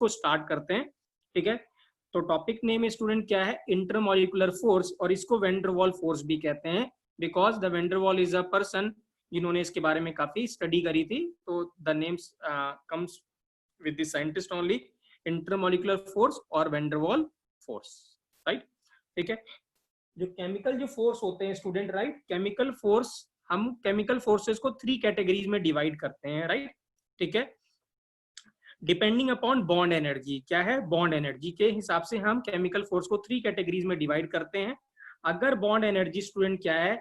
को स्टार्ट करते हैं। ठीक है, तो टॉपिक नेम स्टूडेंट क्या है, इंटरमॉलिक्यूलर फोर्स, और इसको वैन डर वाल फोर्स भी कहते हैं, बिकॉज द वैन डर वाल इज अ पर्सन जिन्होंने इसके बारे में काफी स्टडी करी थी, तो the names comes with the scientist only, intermolecular force और वैन डर वाल फोर्स, राइट। ठीक है, जो केमिकल जो फोर्स होते हैं स्टूडेंट, राइट, केमिकल फोर्स, हम केमिकल फोर्सेस को 3 कैटेगरीज में डिवाइड करते हैं, राइट। ठीक है, डिपेंडिंग अपॉन बॉन्ड एनर्जी, क्या है, बॉन्ड एनर्जी के हिसाब से हम केमिकल फोर्स को 3 कैटेगरीज में डिवाइड करते हैं। अगर बॉन्ड एनर्जी स्टूडेंट क्या है,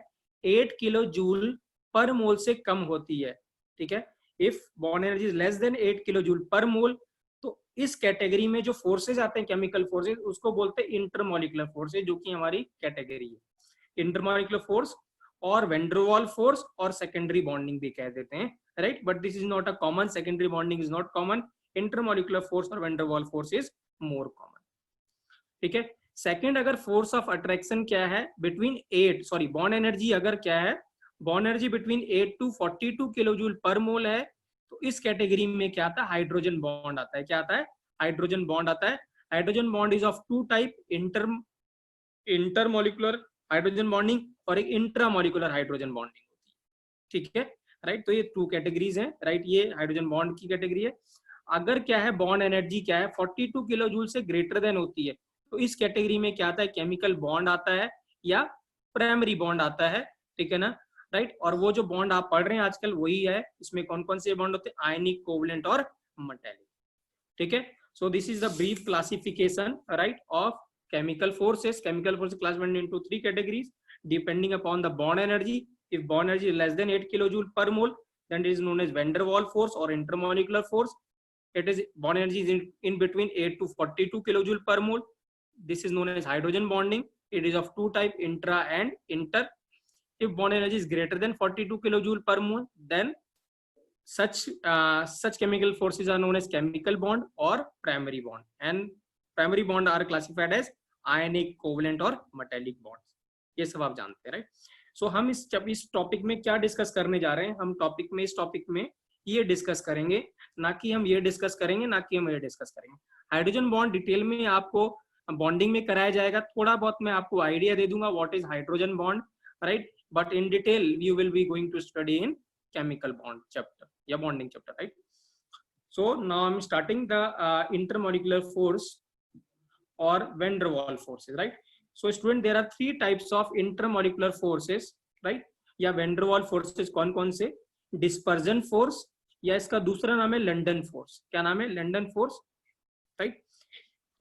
8 किलो जूल पर मोल से कम होती है, ठीक है, if bond energy is less than 8 kilo joule per mole, तो इस कैटेगरी में जो फोर्सेज आते हैं केमिकल फोर्सेज, उसको बोलते हैं इंटरमॉलिक्यूलर फोर्सेज, जो कि हमारी कैटेगरी है। इंटरमॉलिक्यूलर फोर्स और वैन डर वाल फोर्स और सेकेंडरी बॉन्डिंग भी कह देते हैं, right, but this is not a common, secondary bonding is not common, intermolecular force और वैन डर वाल फोर्स इज मोर कॉमन। ठीक है, सेकंड, अगर फोर्स ऑफ अट्रैक्शन क्या है बिटवीन 8, सॉरी बॉन्ड एनर्जी अगर क्या है, bond energy between 8 to 42 kilo joule per mole है, तो इस कैटेगरी में क्या आता है, हाइड्रोजन बॉन्ड आता है। क्या आता है, हाइड्रोजन बॉन्ड आता है। Hydrogen bond is of 2 type, intermolecular hydrogen bonding और एक इंट्रामॉलिक्यूलर हाइड्रोजन बॉन्डिंग होती है। ठीक है, राइट, तो ये 2 कैटेगरीज हैं, राइट, ये हाइड्रोजन बॉन्ड की कैटेगरी है। अगर क्या है, बॉन्ड एनर्जी क्या है 42 किलो जूल से ग्रेटर देन होती है, तो इस कैटेगरी में क्या आता है, केमिकल बॉन्ड आता है या प्राइमरी बॉन्ड आता है। ठीक है ना, राइट, और वो जो बॉन्ड आप पढ़ रहे हैं आजकल वही है। इसमें कौन कौन से बॉन्ड होते हैं, आयनिक, कोवलेंट और मेटालिक। ठीक है, so this is the brief classification, right, of chemical forces. Chemical forces classified into 3 categories depending upon the bond energy. If bond energy is less than 8 kilojoule per mole, then it is known as van der Waals force or intermolecular force. It is bond energy is in between 8 to 42 kilojoule per mole. This is known as hydrogen bonding. It is of 2 type, intra and inter. If bond energy is greater than 42 kilojoule per mole, then such chemical forces are known as chemical bond or primary bond, and primary bond are classified as ionic, covalent और metallic bonds. ये सब आप जानते हैं, right. सो हम इस topic में क्या डिस्कस करने जा रहे हैं, हम इस टॉपिक में ये डिस्कस करेंगे, ना कि हम ये डिस्कस करेंगे, ना कि हम ये डिस्कस करेंगे। हाइड्रोजन बॉन्ड डिटेल में आपको बॉन्डिंग में कराया जाएगा, थोड़ा बहुत मैं आपको आइडिया दे दूंगा what is hydrogen bond, right, but in detail you will be going to study in chemical bond chapter या bonding chapter, right. So now I am starting the intermolecular force or van der Waals forces, right? So student, there are 3 types of intermolecular forces, right? या van der Waals forces कौन कौन से, dispersion force, या इसका दूसरा नाम है London force. क्या नाम है, लंदन फोर्स, राइट,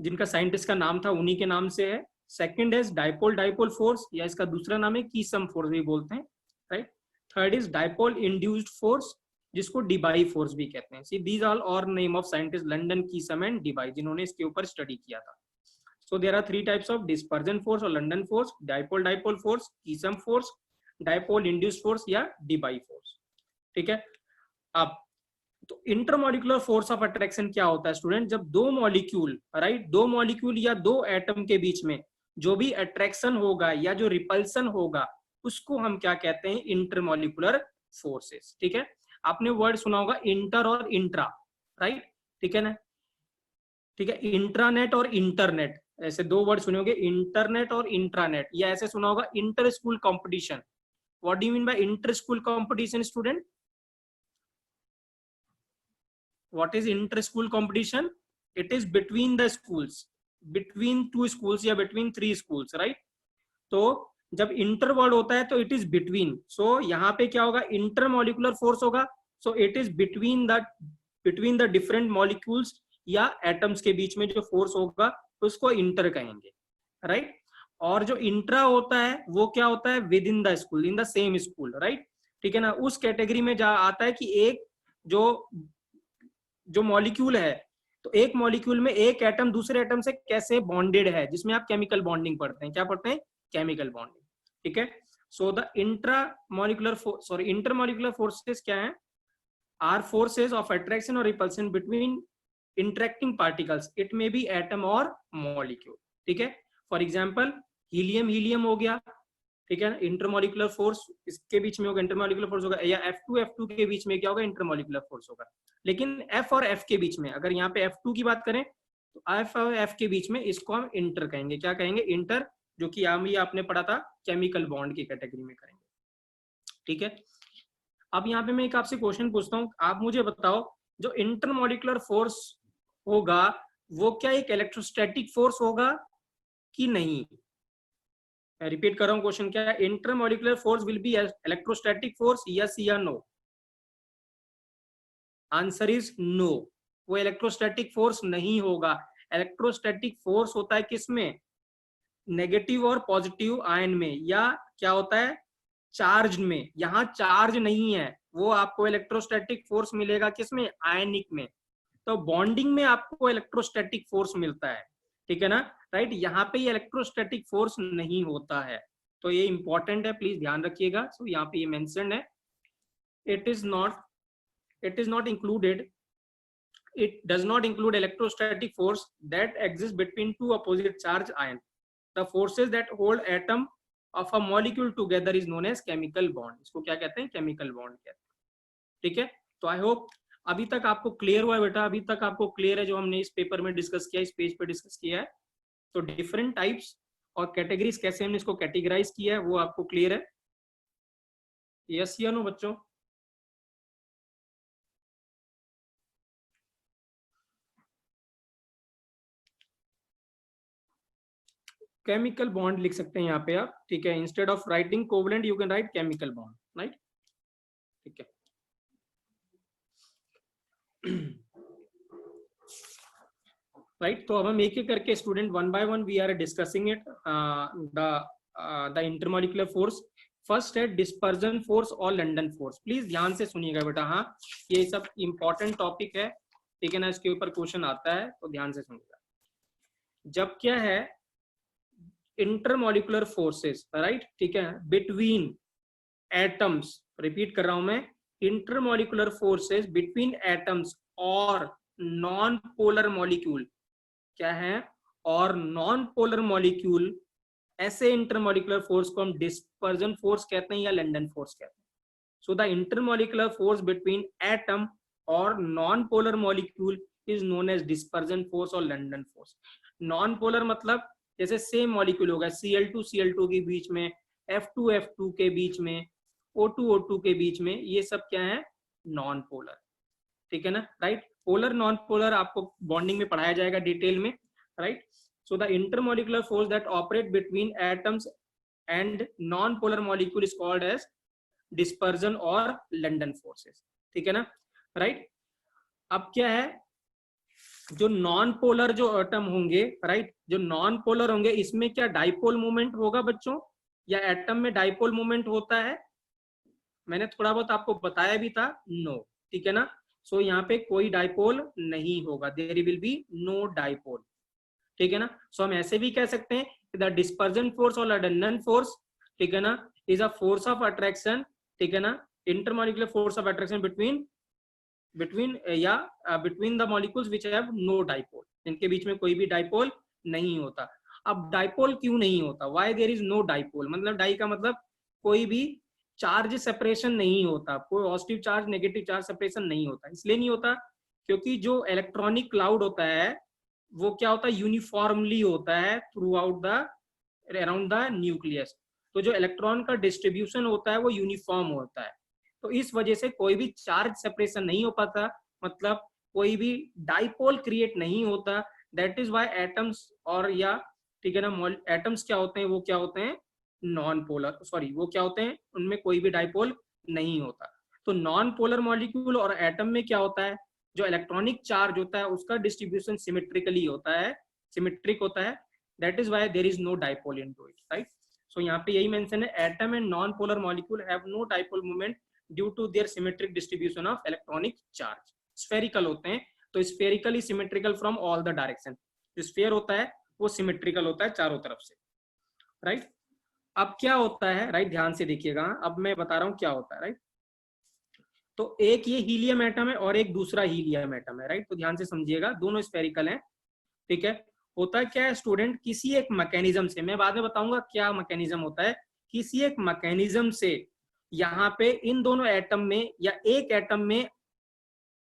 जिनका साइंटिस्ट का नाम था उन्हीं के नाम से है। Second is dipole dipole force, या इसका दूसरा नाम है कीसम फोर्स भी बोलते हैं, right. Third is dipole induced force, जिसको डिबाई फोर्स भी कहते हैं। सी दीज आर और name of scientist London, Keesom and Debye, जिन्होंने इसके ऊपर स्टडी किया था। So there are 3 types of dispersion force or London force, dipole dipole force, Keesom force, dipole induced force या Debye force। ठीक है, अब तो इंटरमॉलिक्यूलर फोर्स ऑफ अट्रैक्शन क्या होता है स्टूडेंट, जब 2 मॉलिक्यूल, राइट, 2 मॉलिक्यूल या 2 एटम के बीच में जो भी अट्रैक्शन होगा या जो रिपल्सन होगा, उसको हम क्या कहते हैं, इंटरमॉलिक्यूलर फोर्सेस। ठीक है, आपने वर्ड सुना होगा इंटर और इंट्रा, राइट, ठीक है ना, ठीक है, इंट्रानेट और इंटरनेट, ऐसे 2 वर्ड सुने होंगे, इंटरनेट और इंट्रानेट, या ऐसे सुना होगा inter school competition. What do you mean bye inter school competition student, what is inter school competition, it is between the schools, between 2 schools या बिटवीन 3 स्कूल्स, राइट। तो जब इंटर वर्ड होता है तो इट इज बिटवीन, सो यहाँ पे क्या होगा, इंटरमॉलिक्यूलर फोर्स होगा, so it is between the different molecules या एटम्स के बीच में जो फोर्स होगा उसको इंटर कहेंगे, राइट। और जो इंट्रा होता है वो क्या होता है, with in the school, in the same school, right, ठीक है ना। उस कैटेगरी में जा आता है कि एक जो मॉलिक्यूल है, तो एक मॉलिक्यूल में एक एटम दूसरे एटम से कैसे बॉन्डेड है, जिसमें आप केमिकल बॉन्डिंग पढ़ते हैं, क्या पढ़ते हैं, केमिकल बॉन्डिंग। ठीक है, सो द इंटरमॉलिक्यूलर फोर्सेस क्या है, आर फोर्सेस ऑफ अट्रैक्शन और repulsion between interacting particles, it may be atom और मॉलिक्यूल। ठीक है, फॉर एग्जांपल हीलियम हो गया, ठीक है, इंटरमोलिकुलर फोर्स इसके बीच में होगा, इंटरमोलिकुलर फोर्स होगा, या F2 के बीच में क्या होगा, इंटरमोलिकुलर फोर्स होगा। लेकिन F और F के बीच में, अगर यहाँ पे F2 की बात करें तो F और F के बीच में इसको हम इंटर कहेंगे। क्या कहेंगे? इंटर, जो कि ये आपने पढ़ा था केमिकल बॉन्ड की कैटेगरी में करेंगे। ठीक है, अब यहाँ पे मैं एक आपसे क्वेश्चन पूछता हूँ, आप मुझे बताओ जो इंटरमोलिकुलर फोर्स होगा वो क्या एक इलेक्ट्रोस्टैटिक फोर्स होगा कि नहीं? मैं रिपीट कर रहा हूँ क्वेश्चन, क्या है? Intermolecular force will be electrostatic force, yes या नो? आंसर इज नो, वो इलेक्ट्रोस्टैटिक फोर्स नहीं होगा। इलेक्ट्रोस्टैटिक फोर्स होता है किसमें? नेगेटिव और पॉजिटिव आयन में, या क्या होता है, चार्ज में। यहाँ चार्ज नहीं है, वो आपको इलेक्ट्रोस्टैटिक फोर्स मिलेगा किसमें? आयनिक में। तो बॉन्डिंग में आपको इलेक्ट्रोस्टैटिक फोर्स मिलता है, ठीक है ना, राइट। यहाँ पे ये इलेक्ट्रोस्टैटिक फोर्स नहीं होता है, तो ये इंपॉर्टेंट है, प्लीज ध्यान रखिएगा। सो यहाँ पे ये मेंशन है, it is not included, it does not include electrostatic force that exists between two opposite charge ions. The forces that hold atom of a molecule together is known as chemical bond. इसको क्या कहते हैं? Chemical bond कहते हैं। ठीक है, तो I hope अभी तक आपको क्लियर हुआ है बेटा, अभी तक आपको क्लियर है जो हमने इस पेपर में डिस्कस किया, इस पेज पे डिस्कस किया है। तो डिफरेंट टाइप्स और कैटेगरीज कैसे हमने इसको कैटेगराइज किया है वो आपको क्लियर है? यस या नो बच्चों? केमिकल बॉन्ड लिख सकते हैं यहाँ पे आप, ठीक है, instead of writing covalent you can write chemical bond, right. ठीक है, राइट। तो अब हम एक एक करके student one by one we are discussing it, the intermolecular force. First है डिस्पर्जन फोर्स और लंडन फोर्स। प्लीज ध्यान से सुनिएगा बेटा, हाँ ये सब इंपॉर्टेंट टॉपिक है, ठीक है ना, इसके ऊपर क्वेश्चन आता है तो ध्यान से सुनिएगा। जब क्या है इंटरमोलिकुलर फोर्सेस, राइट, ठीक है, बिटवीन एटम्स, रिपीट कर रहा हूं मैं, इंटरमोलिकुलर फोर्सेस बिटवीन एटम्स और नॉन पोलर मॉलिक्यूल, क्या है, और नॉन पोलर मॉलिक्यूल, ऐसे इंटरमोलिकुलर फोर्स को हम डिस्पर्जन फोर्स कहते हैं या लंडन फोर्स कहते हैं। So the intermolecular force between atom और non polar molecule is known as dispersion force और लंडन फोर्स। नॉन पोलर मतलब जैसे सेम मॉलिक्यूल होगा, Cl2 के बीच में, F2 के बीच में, O2 के बीच में, ये सब क्या है? नॉन पोलर, ठीक है ना, राइट। पोलर नॉन पोलर आपको बॉन्डिंग में पढ़ाया जाएगा डिटेल में, right. So the intermolecular force that operate between atoms and non polar molecule is called as dispersion और लंडन फोर्सेस, ठीक है ना, राइट। अब क्या है, जो नॉन पोलर जो एटम होंगे, राइट, जो नॉन पोलर होंगे, इसमें क्या डाइपोल मूवमेंट होगा बच्चों, या एटम में डाइपोल मूवमेंट होता है? मैंने थोड़ा बहुत आपको बताया भी था, नो, ठीक है ना। सो यहाँ पे कोई डाइपोल नहीं होगा, there will be no dipole, ठीक है ना। सो हम ऐसे भी कह सकते हैं द डिस्पर्जन फोर्स और लंडन फोर्स, ठीक है ना, is a force of attraction, ठीक है ना, intermolecular force of attraction between the molecules which have no dipole, इनके बीच में कोई भी डाइपोल नहीं होता। अब डाइपोल क्यों नहीं होता? Why there is no dipole, मतलब डाई का मतलब कोई भी चार्ज सेपरेशन नहीं होता, कोई positive charge negative charge separation नहीं होता। इसलिए नहीं होता क्योंकि जो इलेक्ट्रॉनिक क्लाउड होता है वो क्या होता है? यूनिफॉर्मली होता है through out the around the nucleus. तो जो इलेक्ट्रॉन का डिस्ट्रीब्यूशन होता है वो यूनिफॉर्म होता है, तो इस वजह से कोई भी चार्ज सेपरेशन नहीं हो पाता, मतलब कोई भी डाइपोल क्रिएट नहीं होता। दैट इज व्हाई एटम्स और या, ठीक है ना, एटम्स क्या होते हैं, वो क्या होते हैं? नॉन पोलर, सॉरी, वो क्या होते हैं? उनमें कोई भी डाइपोल नहीं होता। तो नॉन पोलर मॉलिक्यूल और एटम में क्या होता है? जो इलेक्ट्रॉनिक चार्ज होता है उसका डिस्ट्रीब्यूशन सिमेट्रिकली होता है, सिमेट्रिक होता है। That is why there is no dipole into it, right. So यहाँ पे यही मेंशन है, atom and non polar molecule have no dipole moment due to their symmetric distribution of electronic charge. Spherical होते हैं, तो spherically symmetrical from all the direction. जो sphere होता है वो सिमेट्रिकल होता है चारों तरफ से, राइट। अब क्या होता है, राइट, ध्यान से देखिएगा, अब मैं बता रहा हूं क्या होता है, राइट। तो एक ये हीलियम एटम है और एक दूसरा हीलियम एटम है, राइट, तो ध्यान से समझिएगा, दोनों स्फेरिकल हैं, ठीक है। होता क्या है स्टूडेंट, किसी एक मैकेनिज्म से, मैं बाद में बताऊंगा क्या मैकेनिज्म होता है, किसी एक मैकेनिज्म से यहाँ पे इन दोनों एटम में या एक एटम में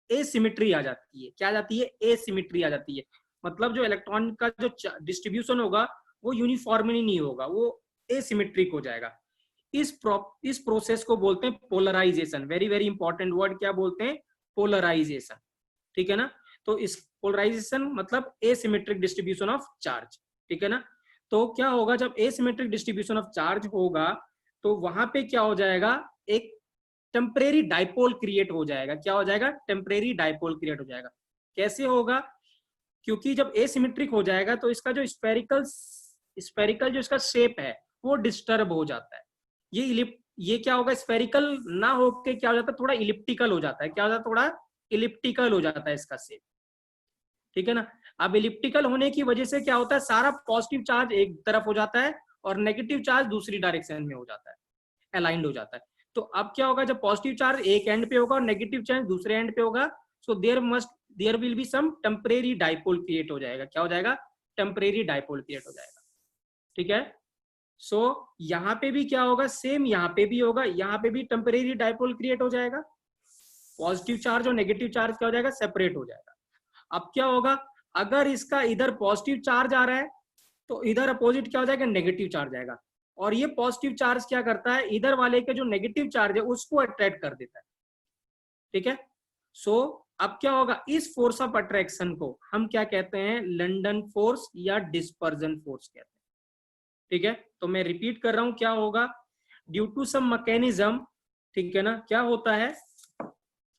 एसिमेट्री आ जाती है। क्या आ जाती है? एसिमेट्री आ जाती है। मतलब जो इलेक्ट्रॉन का जो डिस्ट्रीब्यूशन होगा वो यूनिफॉर्मली नहीं होगा, वो एसिमेट्रिक हो जाएगा। इस प्रोसेस को बोलते हैं polarisation. Very very important word, क्या बोलते हैं? पोलराइजेशन। ठीक है ना? तो इस पोलराइजेशन मतलब एसिमेट्रिक डिस्ट्रीब्यूशन ऑफ चार्ज। ठीक है ना? तो क्या होगा जब एसिमेट्रिक डिस्ट्रीब्यूशन ऑफ चार्ज होगा तो वहां पे क्या हो जाएगा? एक टेम्परेरी डाइपोल क्रिएट हो जाएगा। क्या हो जाएगा? टेम्परेरी डाइपोल क्रिएट हो जाएगा। कैसे होगा? क्योंकि जब एसिमेट्रिक हो जाएगा तो इसका जो स्फेरिकल जो इसका शेप है वो डिस्टर्ब हो जाता है। ये क्या होगा? स्फेरिकल ना होके क्या हो जाता है? थोड़ा इलिप्टिकल हो जाता है। क्या हो जाता है? थोड़ा इलिप्टिकल हो जाता है इसका शेप। ठीक है ना? अब इलिप्टिकल होने की वजह से क्या होता है? सारा पॉजिटिव चार्ज एक तरफ हो जाता है और नेगेटिव चार्ज दूसरी डायरेक्शन में हो जाता है, अलाइंड हो जाता है। तो अब क्या होगा? जब पॉजिटिव चार्ज एक एंड पे होगा और नेगेटिव चार्ज दूसरे एंड पे होगा, so there will be some temporary dipole create हो जाएगा। क्या हो जाएगा? टेम्परेरी डाइपोल क्रिएट हो जाएगा। ठीक है? सो यहाँ पे भी क्या होगा? सेम यहाँ पे भी होगा, यहाँ पे भी टेम्परेरी डाइपोल क्रिएट हो जाएगा। पॉजिटिव चार्ज और नेगेटिव चार्ज क्या हो जाएगा? सेपरेट हो जाएगा। अब क्या होगा? अगर इसका इधर पॉजिटिव चार्ज आ रहा है तो इधर अपोजिट क्या हो जाएगा? नेगेटिव चार्ज आएगा। और ये पॉजिटिव चार्ज क्या करता है? इधर वाले के जो नेगेटिव चार्ज है उसको अट्रैक्ट कर देता है। ठीक है? सो अब क्या होगा? इस फोर्स ऑफ अट्रैक्शन को हम क्या कहते हैं? लंडन फोर्स या डिस्पर्जन फोर्स कहते हैं। ठीक है? तो मैं रिपीट कर रहा हूं, क्या होगा? ड्यू टू सम मैकेनिज्म, ठीक है ना, क्या होता है?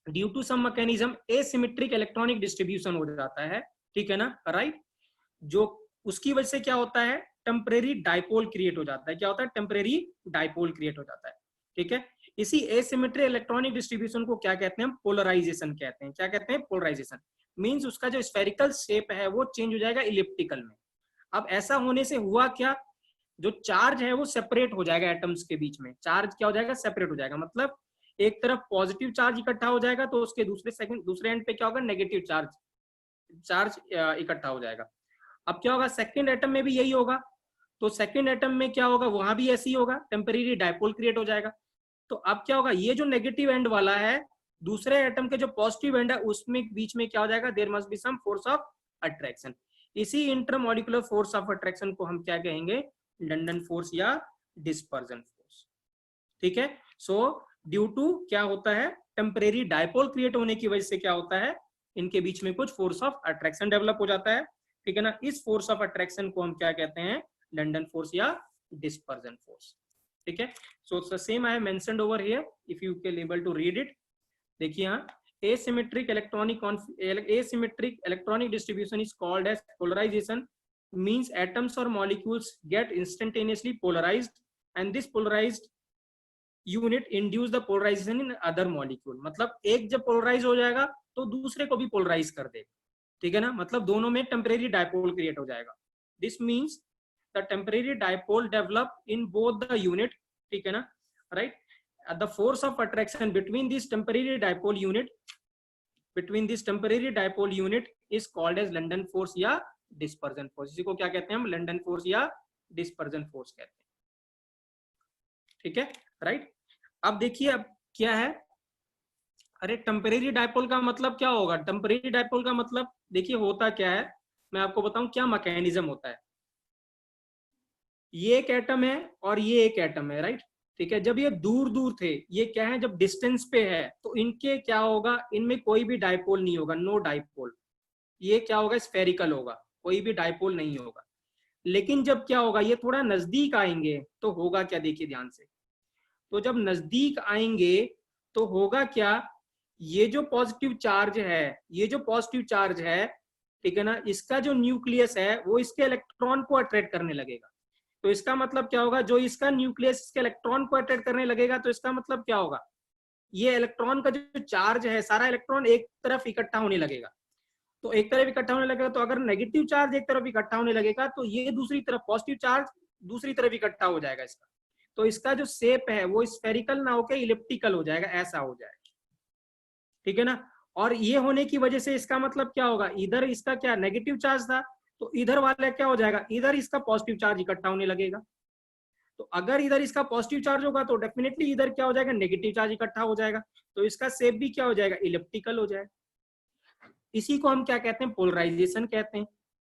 Due to some mechanism asymmetric electronic distribution हो जाता है। ठीक है ना? राइट? जो उसकी वजह से क्या होता है? टेम्परेरी डाइपोल क्रिएट हो जाता है। क्या होता है? टेम्परेरी डाइपोल क्रिएट हो जाता है। ठीक है? इसी एसिमेट्रिक इलेक्ट्रॉनिक डिस्ट्रीब्यूशन को क्या कहते हैं? पोलराइजेशन कहते हैं। क्या कहते हैं? पोलराइजेशन मींस उसका जो स्फेरिकल शेप है वो चेंज हो जाएगा इलिप्टिकल में। अब ऐसा होने से हुआ क्या? जो चार्ज है वो सेपरेट हो जाएगा एटम्स के बीच में। चार्ज क्या हो जाएगा? सेपरेट हो जाएगा। मतलब एक तरफ पॉजिटिव चार्ज इकट्ठा हो जाएगा तो उसके दूसरे एंड पे क्या होगा? नेगेटिव चार्ज इकट्ठा हो जाएगा। अब क्या होगा? सेकंड एटम में भी यही होगा। तो सेकंड एटम में क्या होगा? वहां भी ऐसे ही होगा, टेम्परेरी डाइपोल क्रिएट हो जाएगा। तो अब क्या होगा? ये जो नेगेटिव एंड वाला है, दूसरे एटम के जो पॉजिटिव एंड है उसमें बीच में क्या हो जाएगा? There must be some force of attraction. इसी इंटरमॉलिक्यूलर फोर्स ऑफ अट्रैक्शन को हम क्या कहेंगे? लंडन फोर्स या डिस्पर्जन फोर्स। ठीक है? सो ड्यू टू क्या होता है? टेम्परेरी डाइपोल क्रिएट होने की वजह से क्या होता है? इनके बीच में कुछ फोर्स ऑफ अट्रैक्शन डेवलप हो जाता है। ठीक है ना? इस फोर्स ऑफ अट्रैक्शन को हम क्या कहते हैं? लंडन फोर्स या डिस्पर्जन फोर्स। ठीक है? So the same I have mentioned over here, if you can able to read it. देखिए यहाँ, asymmetric electronic distribution is called as polarization. Means atoms or molecules get instantaneously polarized and this polarized unit induce the polarization in other molecule. मतलब एक जब polarise हो जाएगा तो दूसरे को भी पोलराइज कर देगा। ठीक है ना? मतलब दोनों में टेम्परेरी डाइपोल क्रिएट हो जाएगा। This means the temporary dipole develop in both the unit. ठीक है ना? Right? The force of attraction between this temporary dipole unit is called as London force या dispersion force. इसी को क्या कहते हैं हम? लंदन फोर्स या डिस्पर्जन फोर्स कहते हैं। ठीक है? राइट? अब देखिए अब क्या है? अरे टेम्परेरी डाइपोल का मतलब क्या होगा? टेम्परेरी डाइपोल का मतलब देखिए होता क्या है, मैं आपको बताऊं क्या मैकेनिज्म होता है। ये एक एटम है और ये एक एटम है, राइट? ठीक है? जब ये दूर दूर थे, ये क्या है? जब डिस्टेंस पे है तो इनके क्या होगा? इनमें कोई भी डाइपोल नहीं होगा, नो डाइपोल। ये क्या होगा? स्फेरिकल होगा, कोई भी डाइपोल नहीं होगा। लेकिन जब क्या होगा? ये थोड़ा नजदीक आएंगे तो होगा क्या? देखिए ध्यान से। तो जब नजदीक आएंगे तो होगा क्या? ये जो पॉजिटिव चार्ज है, ठीक है ना, इसका जो न्यूक्लियस है वो इसके इलेक्ट्रॉन को अट्रैक्ट करने लगेगा। तो इसका मतलब क्या होगा? जो इसका न्यूक्लियस इसके इलेक्ट्रॉन को अट्रैक्ट करने लगेगा तो इसका मतलब क्या होगा? ये इलेक्ट्रॉन का जो चार्ज है, सारा इलेक्ट्रॉन एक तरफ इकट्ठा होने लगेगा। तो एक तरफ इकट्ठा होने लगेगा तो अगर नेगेटिव चार्ज एक तरफ इकट्ठा होने लगेगा तो ये दूसरी तरफ पॉजिटिव चार्ज दूसरी तरफ इकट्ठा हो जाएगा इसका। तो इसका जो शेप है वो स्फेरिकल ना होकर इलिप्टिकल हो जाएगा, ऐसा हो जाएगा। ठीक है ना? और ये होने की वजह से इसका मतलब क्या होगा? इधर इसका क्या नेगेटिव चार्ज था तो इधर वाला क्या हो जाएगा? इधर इसका पॉजिटिव चार्ज इकट्ठा होने लगेगा। तो अगर इधर इसका पॉजिटिव चार्ज होगा तो डेफिनेटली इधर क्या हो जाएगा, नेगेटिव चार्ज इकट्ठा हो जाएगा, तो इसका शेप भी क्या हो जाएगा, इलिप्टिकल हो जाएगा। इसी को हम क्या कहते हैं, पोलराइजेशन कहते हैं,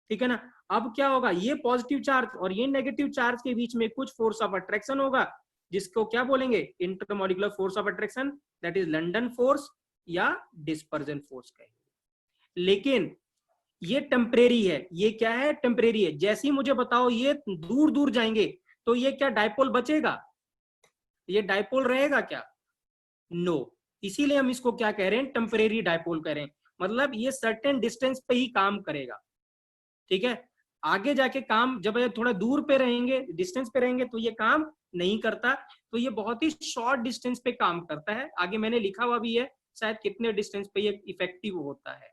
ठीक है ना। अब क्या होगा, ये पॉजिटिव चार्ज और ये नेगेटिव चार्ज के बीच में कुछ फोर्स ऑफ अट्रैक्शन होगा, जिसको क्या बोलेंगे, intermolecular force of attraction, that is London force या डिस्पर्जन फोर्स कहेंगे। लेकिन ये टेम्परेरी है, ये क्या है, टेम्परेरी है। जैसे ही मुझे बताओ ये दूर दूर जाएंगे तो ये क्या डायपोल बचेगा, ये डायपोल रहेगा क्या, नो। इसीलिए हम इसको क्या कह रहे हैं, टेम्परेरी डायपोल कह रहे हैं। मतलब ये सर्टेन डिस्टेंस पे ही काम करेगा, ठीक है। आगे जाके काम, जब ये थोड़ा दूर पे रहेंगे, डिस्टेंस पे रहेंगे, तो ये काम नहीं करता। तो ये बहुत ही शॉर्ट डिस्टेंस पे काम करता है। आगे मैंने लिखा हुआ भी है शायद कितने डिस्टेंस पे ये इफेक्टिव होता है,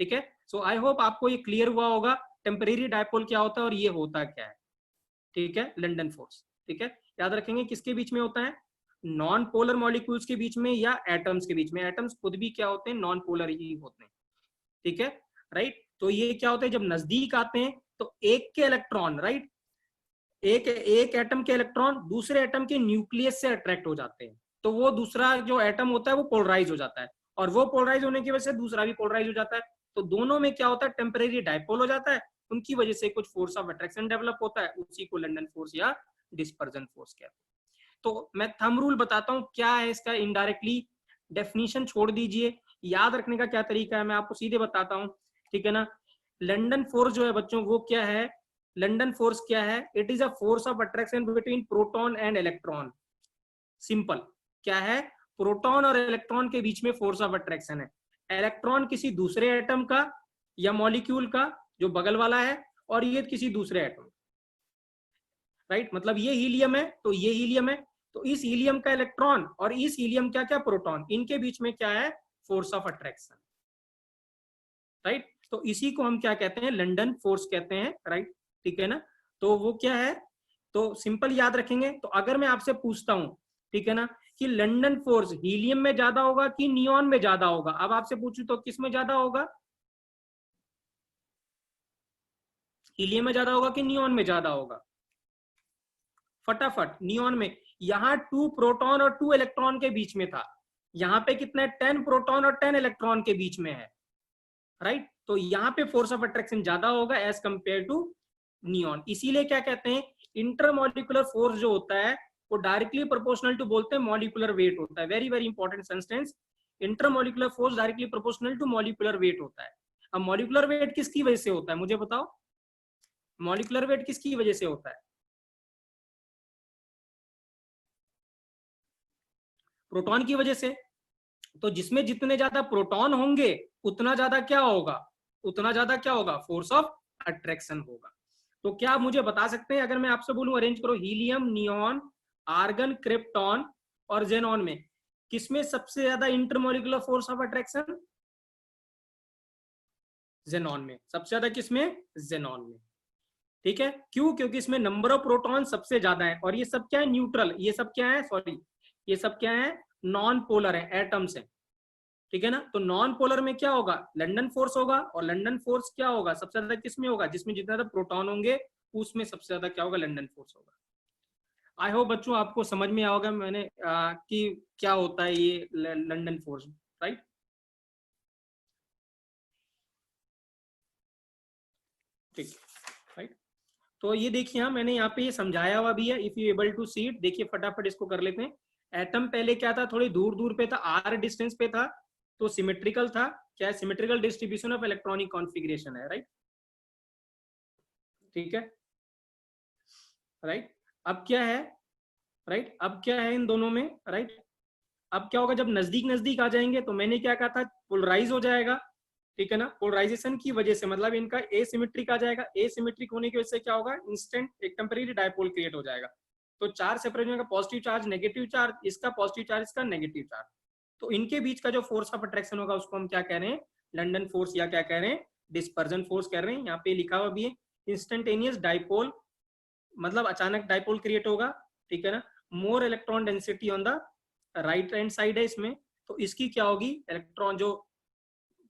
ठीक है। सो आई होप आपको ये क्लियर हुआ होगा टेम्परेरी डायपोल क्या होता है और ये होता क्या है, ठीक है। लंडन फोर्स, ठीक है, याद रखेंगे किसके बीच में होता है, नॉन पोलर मॉलिक्यूल्स के बीच में या एटम्स के बीच में। एटम्स खुद भी क्या होते हैं, नॉन पोलर ही होते हैं, ठीक है, राइट। तो ये क्या होता है, जब नजदीक आते हैं तो एक के इलेक्ट्रॉन, राइट, एक एटम के इलेक्ट्रॉन दूसरे एटम के न्यूक्लियस से अट्रैक्ट हो जाते हैं, तो वो दूसरा जो एटम होता है वो पोलराइज हो जाता है, और वो पोलराइज होने की वजह से दूसरा भी पोलराइज हो जाता है। तो दोनों में क्या होता है, टेम्परेरी डायपोल हो जाता है, उनकी वजह से कुछ फोर्स ऑफ अट्रैक्शन डेवलप होता है, उसी को लंडन फोर्स या डिस्पर्जन फोर्स कहते हैं। तो मैं थंब रूल बताता हूँ क्या है इसका, इनडायरेक्टली डेफिनेशन छोड़ दीजिए, याद रखने का क्या तरीका है मैं आपको सीधे बताता हूँ, ठीक है ना। लंडन फोर्स जो है बच्चों, वो क्या है, लंडन फोर्स क्या है, it is a force of attraction between proton and electron. Simple, क्या है, प्रोटॉन और इलेक्ट्रॉन के बीच में फोर्स ऑफ अट्रैक्शन है। इलेक्ट्रॉन किसी दूसरे एटम का या मॉलिक्यूल का जो बगल वाला है, और ये किसी दूसरे एटम, राइट। मतलब ये हीलियम है तो ये हीलियम है, तो इस हीलियम का इलेक्ट्रॉन और इस हीलियम का क्या, प्रोटॉन, इनके बीच में क्या है, फोर्स ऑफ अट्रैक्शन, राइट। तो इसी को हम क्या कहते हैं, लंडन फोर्स कहते हैं, राइट, ठीक है ना। तो वो क्या है, तो सिंपल याद रखेंगे। तो अगर मैं आपसे पूछता हूं, ठीक है ना, कि लंडन फोर्स हीलियम में ज्यादा होगा कि नियॉन में ज्यादा होगा, अब आपसे पूछूं तो किस में ज्यादा होगा, हीलियम में ज्यादा होगा कि नियॉन में ज्यादा होगा, फटाफट, नियॉन में। यहां 2 प्रोटॉन और 2 इलेक्ट्रॉन के बीच में था, यहाँ पे कितना है, 10 प्रोटॉन और 10 इलेक्ट्रॉन के बीच में है, राइट। तो यहाँ पे फोर्स ऑफ अट्रैक्शन ज्यादा होगा एज कंपेयर टू नियॉन। इसीलिए क्या कहते हैं, इंटरमॉलिक्यूलर फोर्स जो होता है वो डायरेक्टली प्रोपोर्शनल टू बोलते हैं मॉलिक्यूलर वेट होता है। Very very important sentence, intermolecular force directly proportional to molecular weight होता है। अब मॉलिक्यूलर वेट किसकी वजह से होता है, मुझे बताओ, मॉलिक्यूलर वेट किसकी वजह से होता है, प्रोटॉन की वजह से। तो जिसमें जितने ज्यादा प्रोटॉन होंगे उतना ज्यादा क्या होगा, उतना ज्यादा क्या होगा, फोर्स ऑफ अट्रैक्शन होगा। तो क्या आप मुझे बता सकते हैं, अगर मैं आपसे बोलूं अरेंज करो हीलियम, नियॉन, आर्गन, क्रिप्टॉन और जेनॉन में किसमें सबसे ज्यादा intermolecular force of attraction, xenon में सबसे ज्यादा, किसमें, जेनॉन में, ठीक है। क्यों, क्योंकि इसमें नंबर ऑफ प्रोटॉन सबसे ज्यादा है, और ये सब क्या है, न्यूट्रल, ये सब क्या है, सॉरी, ये सब क्या है, नॉन पोलर है, एटम्स है, ठीक है ना। तो नॉन पोलर में क्या होगा, लंडन फोर्स होगा, और लंडन फोर्स क्या होगा, सबसे ज्यादा किसमें होगा, जिसमें जितना ज्यादा प्रोटॉन होंगे उसमें सबसे ज्यादा क्या होगा, लंडन फोर्स होगा। आई होप बच्चों आपको समझ में आओगे मैंने कि क्या होता है ये लंडन फोर्स, राइट। ठीक, राइट। तो ये देखिए, हाँ मैंने यहाँ पे ये समझाया हुआ भी है, if you able to see it. देखिए फटाफट इसको कर लेते हैं। एटम पहले क्या था, थोड़ी दूर दूर पे था, आर डिस्टेंस पे था, तो सिमेट्रिकल था, क्या है, symmetrical distribution of electronic configuration है, राइट, ठीक है, राइट। अब क्या है, राइट, अब क्या है इन दोनों में, राइट। अब क्या होगा, जब नजदीक नजदीक आ जाएंगे तो मैंने क्या कहा था, पोलराइज हो जाएगा, ठीक है ना। पोलराइजेशन की वजह से मतलब इनका एसिमेट्रिक आ जाएगा, एसिमेट्रिक होने की वजह से क्या होगा, इंस्टेंट एक टेम्परेरी डायपोल क्रिएट हो जाएगा। तो चार्ज सेपरेट होगा, पॉजिटिव चार्ज, नेगेटिव चार्ज, इसका पॉजिटिव चार्ज, इसका नेगेटिव चार्ज, तो इनके बीच का जो फोर्स ऑफ अट्रैक्शन होगा उसको हम क्या कह रहे हैं, लंडन फोर्स, या क्या कह रहे हैं, डिस्पर्जन फोर्स कह रहे हैं। यहाँ पे लिखा हुआ भी है, इंस्टेंटेनियस डायपोल, मतलब अचानक डायपोल क्रिएट होगा, ठीक है ना। More electron density on the right hand side है इसमें, तो इसकी क्या होगी, इलेक्ट्रॉन जो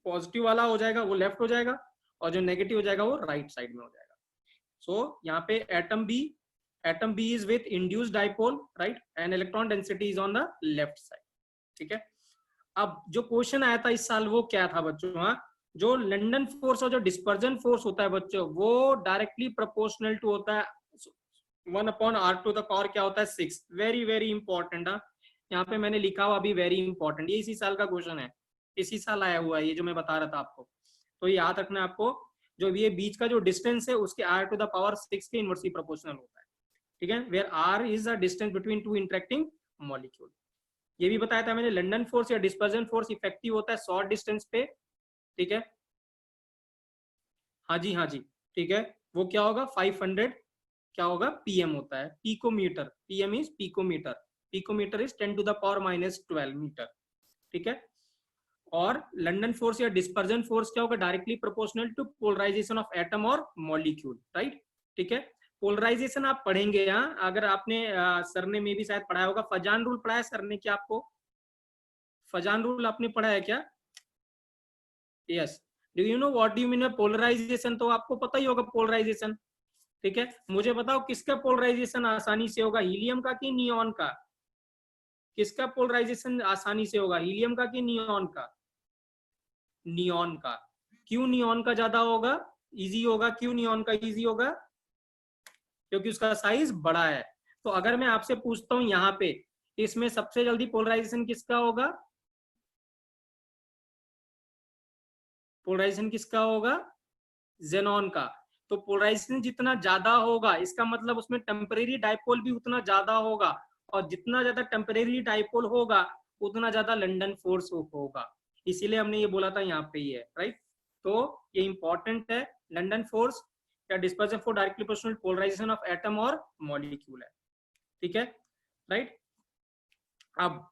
पॉजिटिव वाला हो जाएगा वो लेफ्ट हो जाएगा, और जो नेगेटिव हो जाएगा वो राइट साइड में हो जाएगा। सो यहाँ पे एटम भी atom B is with induced dipole, right, and electron density is on the left side, ठीक है। अब जो क्वेश्चन आया था इस साल वो क्या था बच्चों, हाँ, जो लंदन फोर्स और जो डिस्पर्जन फोर्स होता है बच्चों, वो डायरेक्टली प्रोपोर्शनल टू होता है 1/r⁴ क्या होता है 6। वेरी वेरी इंपॉर्टेंट, हाँ, यहाँ पे मैंने लिखा हुआ अभी वेरी इंपॉर्टेंट, ये इसी साल का क्वेश्चन है, इसी साल आया हुआ है ये जो मैं बता रहा था आपको। तो याद रखना आपको, जो ये बीच का जो डिस्टेंस है उसके r⁴ के इनवर्सली प्रोपोर्शनल होता है, ठीक है, where r is the distance between two interacting molecule. ये भी बताया था मैंने, लंदन फोर्स या डिस्पर्जन फोर्स इफेक्टिव होता है शॉर्ट डिस्टेंस पे, ठीक है, हाँ जी हाँ जी, ठीक है, वो क्या होगा 500 क्या होगा पीएम होता है, picometre, PM is picometre, picometre is 10⁻⁻12 metre, ठीक है। और लंदन फोर्स या डिस्पर्जन फोर्स क्या होगा, directly proportional to polarisation of atom और मॉलिक्यूल, राइट, ठीक है। पोलराइजेशन आप पढ़ेंगे यहाँ, अगर आपने सर ने में भी शायद पढ़ाया होगा, फजान रूल पढ़ाया सर ने क्या आपको, फजान रूल आपने पढ़ा है क्या? Yes, do you know what do you mean by polarisation? तो आपको पता ही होगा पोलराइजेशन, ठीक है। मुझे बताओ किसका पोलराइजेशन आसानी से होगा, हीलियम का कि नियॉन का? किसका पोलराइजेशन आसानी से होगा, हीलियम का कि नियॉन का? नियॉन का। क्यों नियॉन का ज्यादा होगा, इजी होगा? क्यों नियॉन का इजी होगा? क्योंकि उसका साइज बड़ा है। तो अगर मैं आपसे पूछता हूं यहाँ पे, इसमें सबसे जल्दी पोलराइजेशन किसका होगा? पोलराइजेशन किसका होगा? जेनॉन का। तो पोलराइजेशन जितना ज्यादा होगा इसका मतलब उसमें टेम्परेरी डाइपोल भी उतना ज्यादा होगा, और जितना ज्यादा टेम्परेरी डाइपोल होगा उतना ज्यादा लंदन फोर्स होगा, इसीलिए हमने ये बोला था यहाँ पे ही है, राइट। तो ये इंपॉर्टेंट है, लंदन फोर्स या dispersion force directly proportional polarisation of atom और मॉलिक्यूल है, ठीक है, राइट। अब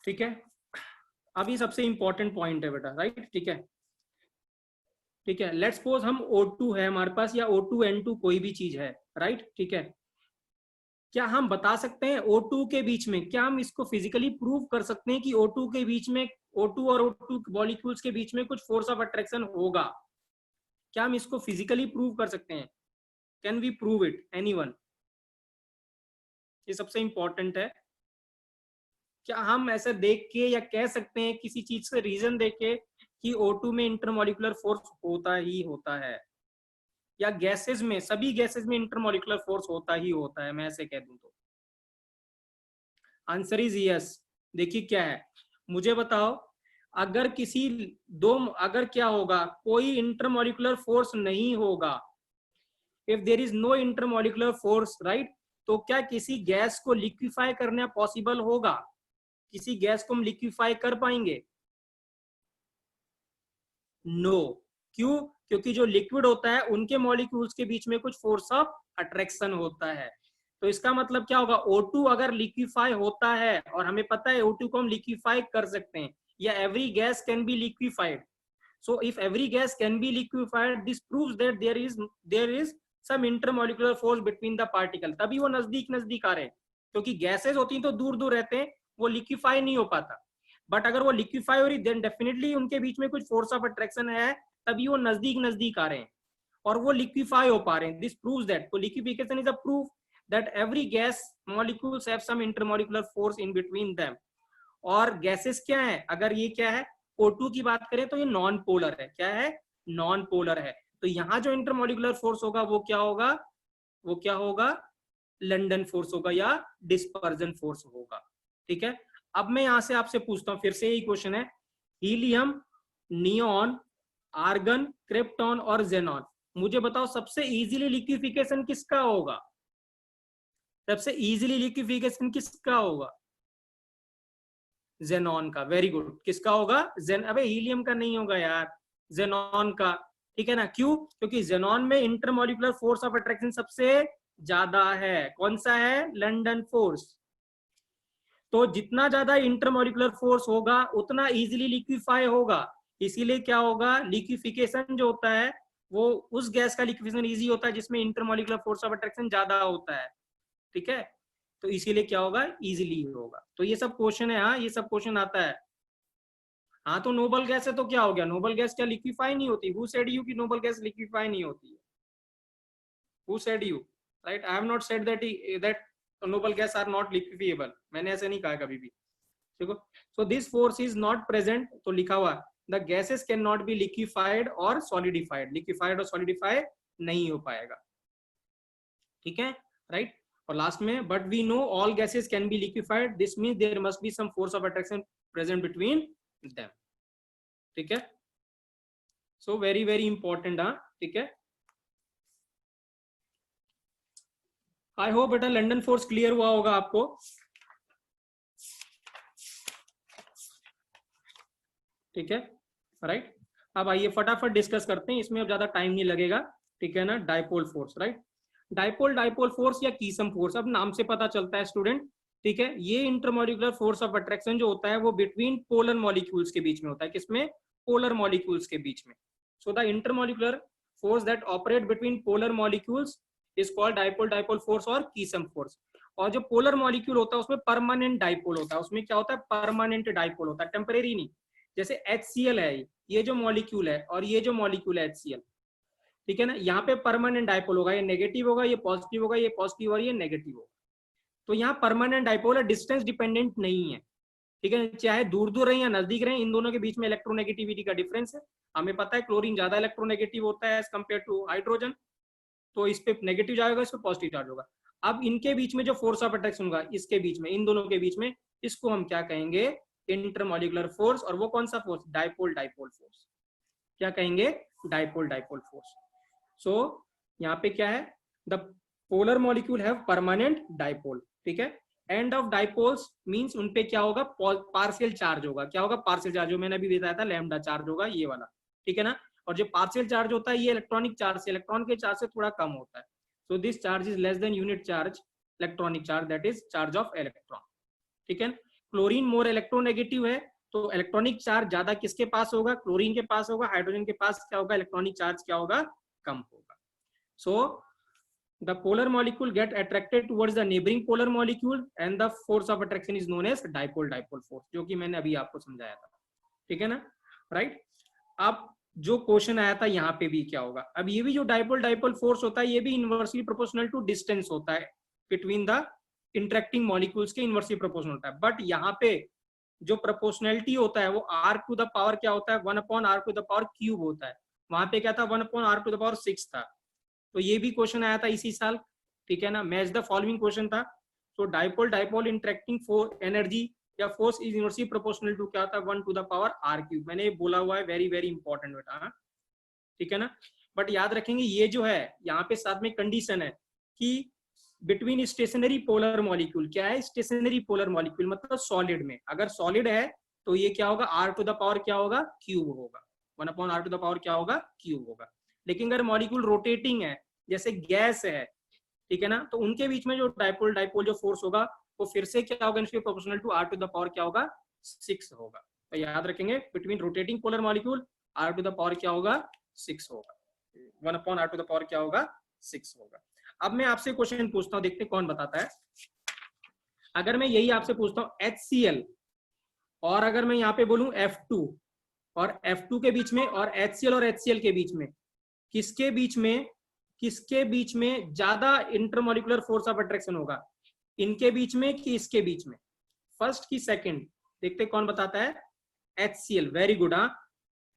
ठीक है, अभी सबसे इंपॉर्टेंट पॉइंट है बेटा, राइट, ठीक है, ठीक है। लेट्स सपोज हम O2 है हमारे पास, या O2N2 कोई भी चीज है, राइट, ठीक है। क्या हम बता सकते हैं O2 के बीच में, क्या हम इसको फिजिकली प्रूव कर सकते हैं कि O2 के बीच में, O2 और O2 मॉलिक्यूल्स के बीच में कुछ फोर्स ऑफ अट्रैक्शन होगा? क्या हम इसको फिजिकली प्रूव कर सकते हैं? Can we prove it, anyone? ये सबसे इंपॉर्टेंट है। क्या हम ऐसे देख के या कह सकते हैं किसी चीज से रीजन देके कि O2 में इंटरमॉलिक्यूलर फोर्स होता ही होता है, या गैसेस में, सभी गैसेस में इंटरमॉलिक्यूलर फोर्स होता ही होता है, मैं ऐसे कह दूं तो? Answer is yes. देखिए क्या है, मुझे बताओ, अगर किसी दो, अगर क्या होगा, कोई इंटरमॉलिक्यूलर फोर्स नहीं होगा, if there is no intermolecular force, right, तो क्या किसी गैस को लिक्विफाई करना पॉसिबल होगा? किसी गैस को हम लिक्विफाई कर पाएंगे? नो। क्यों? क्योंकि जो लिक्विड होता है उनके मॉलिक्यूल्स के बीच में कुछ फोर्स ऑफ अट्रैक्शन होता है। तो इसका मतलब क्या होगा, O2 अगर लिक्विफाई होता है, और हमें पता है O2 को हम लिक्विफाई कर सकते हैं, या every gas can be liquefied, so if every gas can be liquefied, this proves that there is some intermolecular force between the particle, तभी वो नजदीक नजदीक आ रहे हैं। क्योंकि गैसेस होती हैं तो दूर दूर रहते हैं, वो लिक्विफाई नहीं हो पाता, बट अगर वो लिक्विफाई हो रही देन डेफिनेटली उनके बीच में कुछ फोर्स ऑफ अट्रैक्शन है, तभी वो नजदीक नजदीक आ रहे हैं और वो लिक्विफाई हो पा रहे हैं। दिस प्रूव्स दैट, तो liquefaction is a proof that every gas molecules have some intermolecular force in between them. और गैसेस क्या है, अगर ये क्या है O2 की बात करें तो ये नॉन पोलर है, क्या है, नॉन पोलर है। तो यहाँ जो इंटरमॉलिक्यूलर फोर्स होगा वो क्या होगा, वो क्या होगा, लंदन फोर्स होगा या डिस्पर्जन फोर्स होगा, ठीक है। अब मैं यहां से आपसे पूछता हूं, फिर से यही क्वेश्चन है, हीलियम, नियॉन, आर्गन, क्रिप्टॉन और जेनॉन, मुझे बताओ सबसे इजीली लिक्विफिकेशन किसका होगा? सबसे इजीली लिक्विफिकेशन किसका होगा? जेनॉन का। वेरी गुड, किसका होगा? अबे हीलियम का नहीं होगा यार, जेनॉन का, ठीक है ना। क्यों? क्योंकि जेनॉन में इंटरमॉलिक्यूलर फोर्स ऑफ अट्रैक्शन सबसे ज्यादा है। कौन सा है? London force. तो जितना ज्यादा इंटरमॉलिक्यूलर फोर्स होगा उतना इजीली लिक्विफाई होगा, इसीलिए क्या होगा, लिक्विफिकेशन जो होता है वो उस गैस का लिक्विफिकेशन इजी होता है जिसमें इंटरमॉलिक्यूलर फोर्स ऑफ अट्रैक्शन ज्यादा होता है, ठीक है। तो इसीलिए क्या होगा, इजीली होगा। तो ये सब क्वेश्चन है, हाँ ये सब क्वेश्चन आता है। हाँ तो नोबल गैस है तो क्या हो गया, नोबल गैस क्या लिक्विफाई नहीं होती? हु सेड यू कि नोबल गैस लिक्विफाई नहीं होती है? Who said you? Right. I have not said that noble gas are not liquefiable, मैंने ऐसे नहीं कहा कभी भी, देखो। So this force is not present, तो लिखा हुआ the gases can not be liquefied और सॉलिडिफाइड, लिक्विफाइड और सॉलिडिफाई नहीं हो पाएगा, ठीक है, राइट। और लास्ट में but we know all gases can be liquefied, this means there must be some force of attraction present between them, ठीक है। सो वेरी वेरी इंपॉर्टेंट, हाँ, ठीक है। आई होप बेटा लंडन फोर्स क्लियर हुआ होगा आपको, ठीक है, राइट। अब आइए फटाफट डिस्कस करते हैं, इसमें अब ज्यादा टाइम नहीं लगेगा, ठीक है ना। Dipole force, right. Dipole force या कीसम फोर्स, अब नाम से पता चलता है स्टूडेंट, ठीक है, ये इंटरमॉलिक्यूलर फोर्स ऑफ अट्रैक्शन जो होता है वो बिटवीन पोलर मॉलिक्यूल्स के बीच में होता है, किसमें, पोलर मॉलिक्यूल्स के बीच में। So the intermolecular force that operate between polar molecules is called dipole force और कीसम फोर्स। और जो पोलर मॉलिक्यूल होता है उसमें परमानेंट डाइपोल होता है, उसमें क्या होता है, परमानेंट डाइपोल होता है, टेम्परेरी नहीं। जैसे HCl है, ये जो मॉलिक्यूल है और ये जो मॉलिक्यूल है HCl, ठीक है ना, यहाँ पे परमानेंट डाइपोल होगा, ये नेगेटिव होगा, ये पॉजिटिव होगा, ये पॉजिटिव और ये नेगेटिव होगा। तो यहाँ परमानेंट डाइपोल है, डिस्टेंस डिपेंडेंट नहीं है, ठीक है, चाहे दूर दूर रहे या नजदीक रहे, इन दोनों के बीच में इलेक्ट्रोनेगेटिविटी का डिफरेंस है। हमें पता है क्लोरीन ज्यादा इलेक्ट्रोनेगेटिव होता है एज कम्पेयर टू हाइड्रोजन, तो इस पे नेगेटिव जाएगा, इस पे पॉजिटिव चार्ज होगा। अब इनके बीच में जो फोर्स ऑफ अट्रैक्शन होगा, इसके बीच में, इन दोनों के बीच में, इसको हम क्या कहेंगे, इंटरमॉलिक्यूलर फोर्स। और वो कौन सा फोर्स, डाइपोल फोर्स, क्या कहेंगे, डाइपोल फोर्स। सो यहाँ पे क्या है, the polar molecule have permanent dipole, ठीक है। एंड ऑफ डाइपोल्स मींस उनपे क्या होगा, पार्शियल चार्ज होगा, क्या होगा, पार्शियल चार्ज, जो मैंने अभी बताया था लैम्डा चार्ज होगा, ये वाला, ठीक है ना। और जो पार्शियल चार्ज होता है ये इलेक्ट्रॉनिक चार्ज से, इलेक्ट्रॉन के चार्ज से थोड़ा कम होता है। So this charge is less then unit charge electronic charge, that is charge of electron, ठीक है। क्लोरीन मोर इलेक्ट्रोनेगेटिव है, तो इलेक्ट्रॉनिक चार्ज ज्यादा किसके पास होगा, क्लोरीन के पास होगा। हाइड्रोजन के पास क्या होगा, इलेक्ट्रॉनिक चार्ज क्या होगा, कम होगा। सो the polar molecule get attracted towards the neighboring polar molecule and the force of attraction is known as dipole force, जो कि मैंने अभी आपको समझाया था, ठीक है ना, राइट। अब जो क्वेश्चन आया था यहाँ पे भी क्या होगा, अब ये भी जो डाइपोल फोर्स होता है ये भी इनवर्सली प्रोपोर्शनल टू डिस्टेंस होता है बिटवीन द इंटरेक्टिंग मॉलिक्यूल्स के, इनवर्सली प्रोपोर्शनल होता है। बट यहाँ पे जो प्रोपोर्शनलिटी होता है वो r टू द पावर क्या होता है, 1/r to the power cube होता है। वहां पे क्या था, 1/r टू द पावर 6 था। तो ये भी क्वेश्चन आया था इसी साल, ठीक है ना, मैच द फॉलोइंग क्वेश्चन था। तो डाइपोल इंटरेक्टिंग फोर एनर्जी या force is inversely proportional to क्या होता है, 1 to the power r cube. मैंने ये बोला हुआ है, वेरी वेरी इंपॉर्टेंट बेटा, ठीक है ना। बट याद रखेंगे ये जो है यहाँ पे साथ में कंडीशन है कि बिटवीन स्टेशनरी पोलर मॉलिक्यूल, क्या है, स्टेशनरी पोलर मॉलिक्यूल मतलब सॉलिड में, अगर सॉलिड है तो ये क्या होगा, r टू द पावर क्या होगा, क्यूब होगा, 1/r टू द पावर क्या होगा, क्यूब होगा। लेकिन अगर मॉलिक्यूल रोटेटिंग है, जैसे गैस है, ठीक है ना, तो उनके बीच में जो डाइपोल जो फोर्स होगा वो फिर से क्या होगा, इनफी proportional to r to the power क्या होगा, 6 होगा। तो याद रखेंगे between rotating polar molecule r to the power क्या होगा, 6 होगा, 1/r टू द पावर क्या होगा, 6 होगा। अब मैं आपसे क्वेश्चन पूछता हूँ, देखते कौन बताता है। अगर मैं यही आपसे पूछता हूँ HCl और अगर मैं यहाँ पे बोलूं F2 और F2 के बीच में और HCl और HCl के बीच में, किसके बीच में ज्यादा इंटरमॉलिक्यूलर फोर्स ऑफ अट्रैक्शन होगा, इनके बीच में कि इसके बीच में, फर्स्ट की सेकंड, देखते कौन बताता है, HCl, वेरी गुड, हाँ,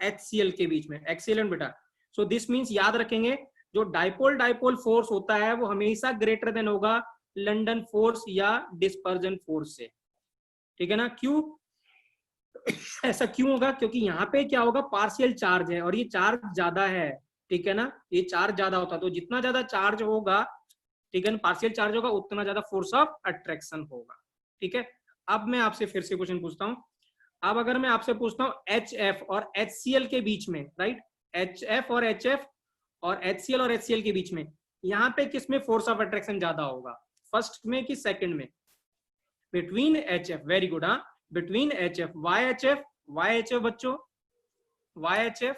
HCl के बीच में, एक्सीलेंट बेटा। सो दिस मींस याद रखेंगे जो डाइपोल फोर्स होता है वो हमेशा ग्रेटर देन होगा लंडन फोर्स या डिस्पर्जन फोर्स से, ठीक है ना। क्यों ऐसा क्यों होगा, क्योंकि यहाँ पे क्या होगा, पार्शियल चार्ज है और ये चार्ज ज्यादा है, ठीक है ना, ये चार्ज ज्यादा होता है, तो जितना ज्यादा चार्ज होगा, ठीक है ना, पार्शियल चार्ज होगा, उतना ज्यादा फोर्स ऑफ अट्रैक्शन होगा, ठीक है। अब मैं आपसे फिर से क्वेश्चन पूछता हूँ, अब अगर मैं आपसे पूछता हूँ HF और HCl के बीच में, राइट, HF और HF और HCl और HCl के बीच में, यहाँ पे किसमें फोर्स ऑफ अट्रैक्शन ज्यादा होगा, फर्स्ट में कि सेकंड में, बिटवीन HF, वेरी गुड, हाँ, बिटवीन HF, why HF बच्चों, why HF,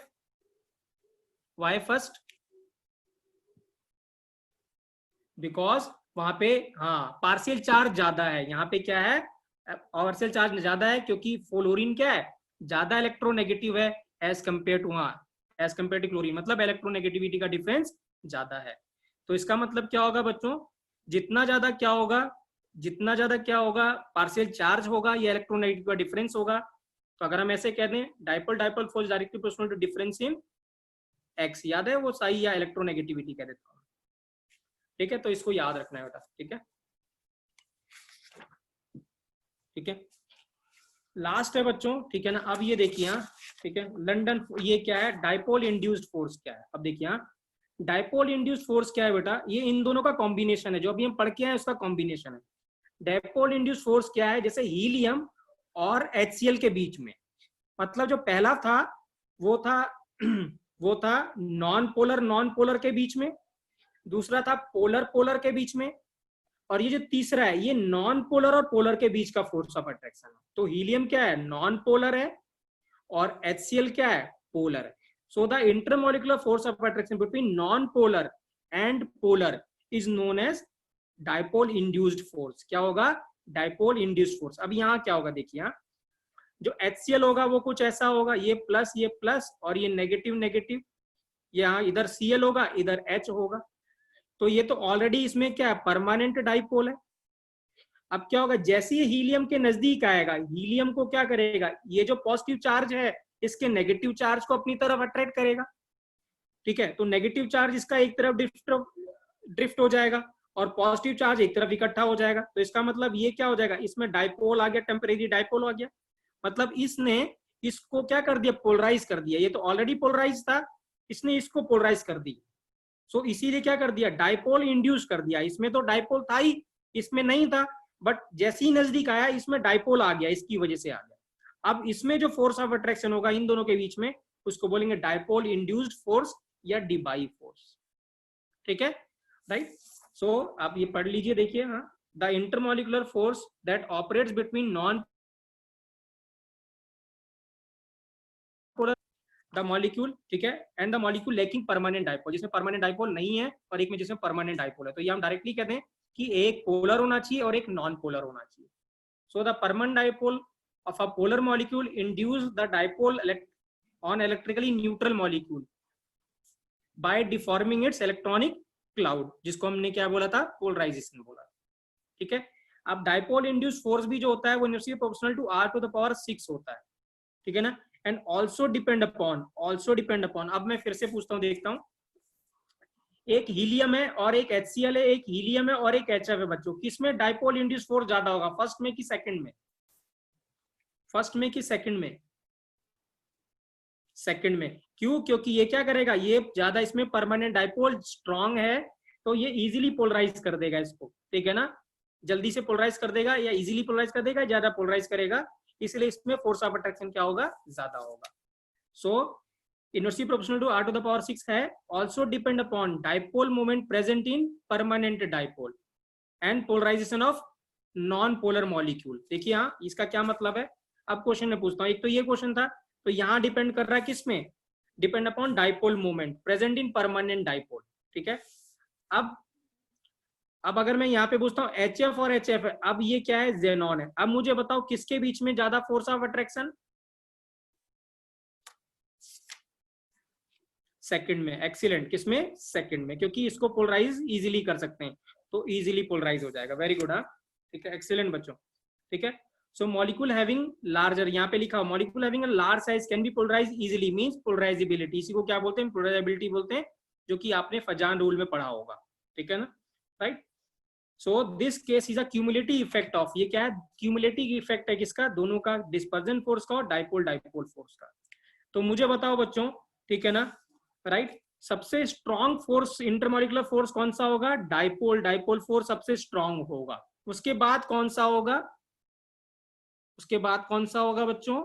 why first, because वहां पे हाँ पार्शियल चार्ज ज्यादा है, यहाँ पे क्या है, पार्शियल चार्ज ज्यादा है क्योंकि फ्लोरीन क्या है, ज्यादा इलेक्ट्रोनेगेटिव है एज कंपेयर टू, हाँ, एज कंपेयर टू क्लोरीन, मतलब इलेक्ट्रोनेगेटिविटी का डिफरेंस ज्यादा है, तो इसका मतलब क्या होगा बच्चों, जितना ज्यादा क्या होगा, जितना ज्यादा क्या होगा, पार्शियल चार्ज होगा या इलेक्ट्रोनेगेटिव का डिफरेंस होगा। तो अगर हम ऐसे कह दें, dipole dipole force directly proportional to difference in X, याद है वो साई या इलेक्ट्रोनेगेटिविटी कह देता हूँ, ठीक है। तो इसको याद रखना है बेटा, ठीक है, ठीक है। लास्ट है बच्चों, ठीक है ना। अब ये देखिए यहाँ, ठीक है, लंदन, ये क्या है, डाइपोल इंड्यूस्ड फोर्स क्या है। अब देखिए यहाँ, डाइपोल इंड्यूस्ड फोर्स क्या है बेटा, ये इन दोनों का कॉम्बिनेशन है, जो अभी हम पढ़ के आए उसका कॉम्बिनेशन है। डाइपोल इंड्यूस्ड फोर्स क्या है, जैसे हीलियम और HCl के बीच में, मतलब जो पहला था वो था वो था नॉन पोलर के बीच में, दूसरा था पोलर पोलर के बीच में, और ये जो तीसरा है ये नॉन पोलर और पोलर के बीच का फोर्स ऑफ अट्रैक्शन है। तो हीलियम क्या है, नॉन पोलर है, और HCl क्या है, पोलर है। So the intermolecular force of attraction between non polar and polar is known as dipole induced force. क्या होगा, डाइपोल इंड्यूस्ड फोर्स। अब यहाँ क्या होगा, देखिए यहाँ जो HCl होगा वो कुछ ऐसा होगा, ये प्लस और ये नेगेटिव नेगेटिव, यहाँ इधर Cl होगा, इधर H होगा। तो ये तो ऑलरेडी इसमें क्या है, परमानेंट डाइपोल है। अब क्या होगा, जैसे ही हीलियम के नजदीक आएगा, हीलियम को क्या करेगा, ये जो पॉजिटिव चार्ज है इसके नेगेटिव चार्ज को अपनी तरफ अट्रैक्ट करेगा, ठीक है। तो नेगेटिव चार्ज इसका एक तरफ ड्रिफ्ट हो जाएगा और पॉजिटिव चार्ज एक तरफ इकट्ठा हो जाएगा। तो इसका मतलब ये क्या हो जाएगा, इसमें डाइपोल आ गया, टेम्परेरी डाइपोल आ गया, मतलब इसने इसको क्या कर दिया, पोलराइज कर दिया। ये तो ऑलरेडी पोलराइज था, इसने इसको पोलराइज कर दिया। सो इसीलिए क्या कर दिया, डाइपोल इंड्यूस कर दिया। इसमें तो डाइपोल था ही, इसमें नहीं था, बट जैसे ही नजदीक आया इसमें डाइपोल आ गया, इसकी वजह से आ गया। अब इसमें जो फोर्स ऑफ अट्रैक्शन होगा इन दोनों के बीच में, उसको बोलेंगे डाइपोल इंड्यूस्ड फोर्स या डिबाई फोर्स, ठीक है, राइट। सो आप ये पढ़ लीजिए, देखिए, हाँ, the intermolecular force that operates between known the molecule, ठीक है, and the molecule lacking permanent dipole, जिसमें परमानेंट डाइपोल नहीं है और एक में जिसमें परमानेंट डाइपोल है। तो ये हम डायरेक्टली कहते हैं कि एक पोलर होना चाहिए और एक नॉन पोलर होना चाहिए। So the permanent dipole of a polar molecule induce the dipole on electrically neutral molecule by deforming it's electronic cloud, जिसको हमने क्या बोला था, पोलराइजेशन बोला, ठीक है। अब डाइपोल इंड्यूस फोर्स भी जो होता है वो इनवर्सली प्रोपोर्शनल टू r⁶ होता है, ठीक है ना। एंड ऑल्सो डिपेंड अपॉन, अब मैं फिर से पूछता हूँ, देखता हूँ, एक हीलियम है और एक HCl है, एक हीलियम है और एक HF है बच्चों, किसमें डाइपोल इंड्यूस फोर्स ज्यादा होगा, फर्स्ट में कि सेकंड में, फर्स्ट में कि सेकंड में, सेकंड में। क्यों, क्योंकि ये क्या करेगा, ये ज्यादा, इसमें परमानेंट डाइपोल स्ट्रांग है, तो ये इजीली पोलराइज कर देगा इसको, ठीक है ना, जल्दी से पोलराइज कर देगा, या इजीली पोलराइज कर देगा, ज्यादा पोलराइज करेगा, इसलिए इसमें फोर्स ऑफ अट्रैक्शन क्या होगा, ज्यादा होगा। सो इनवर्सली प्रोपोर्शनल टू r⁶ है, also depend upon dipole moment present in permanent dipole and polarisation of non polar molecule. देखिए यहाँ इसका क्या मतलब है, अब क्वेश्चन में पूछता हूँ, एक तो ये क्वेश्चन था, तो यहाँ डिपेंड कर रहा है किसमें, depend upon dipole moment present in permanent dipole, ठीक है। अब अगर मैं यहाँ पे पूछता हूँ HF और HF है, अब ये क्या है, जेनॉन है। अब मुझे बताओ किसके बीच में ज्यादा फोर्स ऑफ अट्रैक्शन, सेकंड में, एक्सीलेंट, किसमें, सेकंड में, क्योंकि इसको पोलराइज इजीली कर सकते हैं, तो इजीली पोलराइज हो जाएगा, वेरी गुड, हाँ, ठीक है, एक्सीलेंट बच्चों, ठीक है। सो मॉलिक्यूल हैविंग लार्जर, यहाँ पे लिखा हो molecule having a large size can be polarise easily, means polarisability, इसी को क्या बोलते हैं, पोलराइजेबिलिटी बोलते हैं, जो कि आपने फजान रूल में पढ़ा होगा, ठीक है ना, right. So this case is a cumulative effect of, ये क्या है, क्यूमुलेटिव इफेक्ट है किसका, दोनों का, डिस्पर्जन फोर्स का और डाइपोल डाइपोल फोर्स का। तो मुझे बताओ बच्चों, ठीक है ना, राइट, सबसे स्ट्रॉन्ग फोर्स, इंटरमॉलिकुलर फोर्स कौन सा होगा, डाइपोल डाइपोल फोर्स सबसे स्ट्रॉन्ग होगा। उसके बाद कौन सा होगा, उसके बाद कौन सा होगा बच्चों,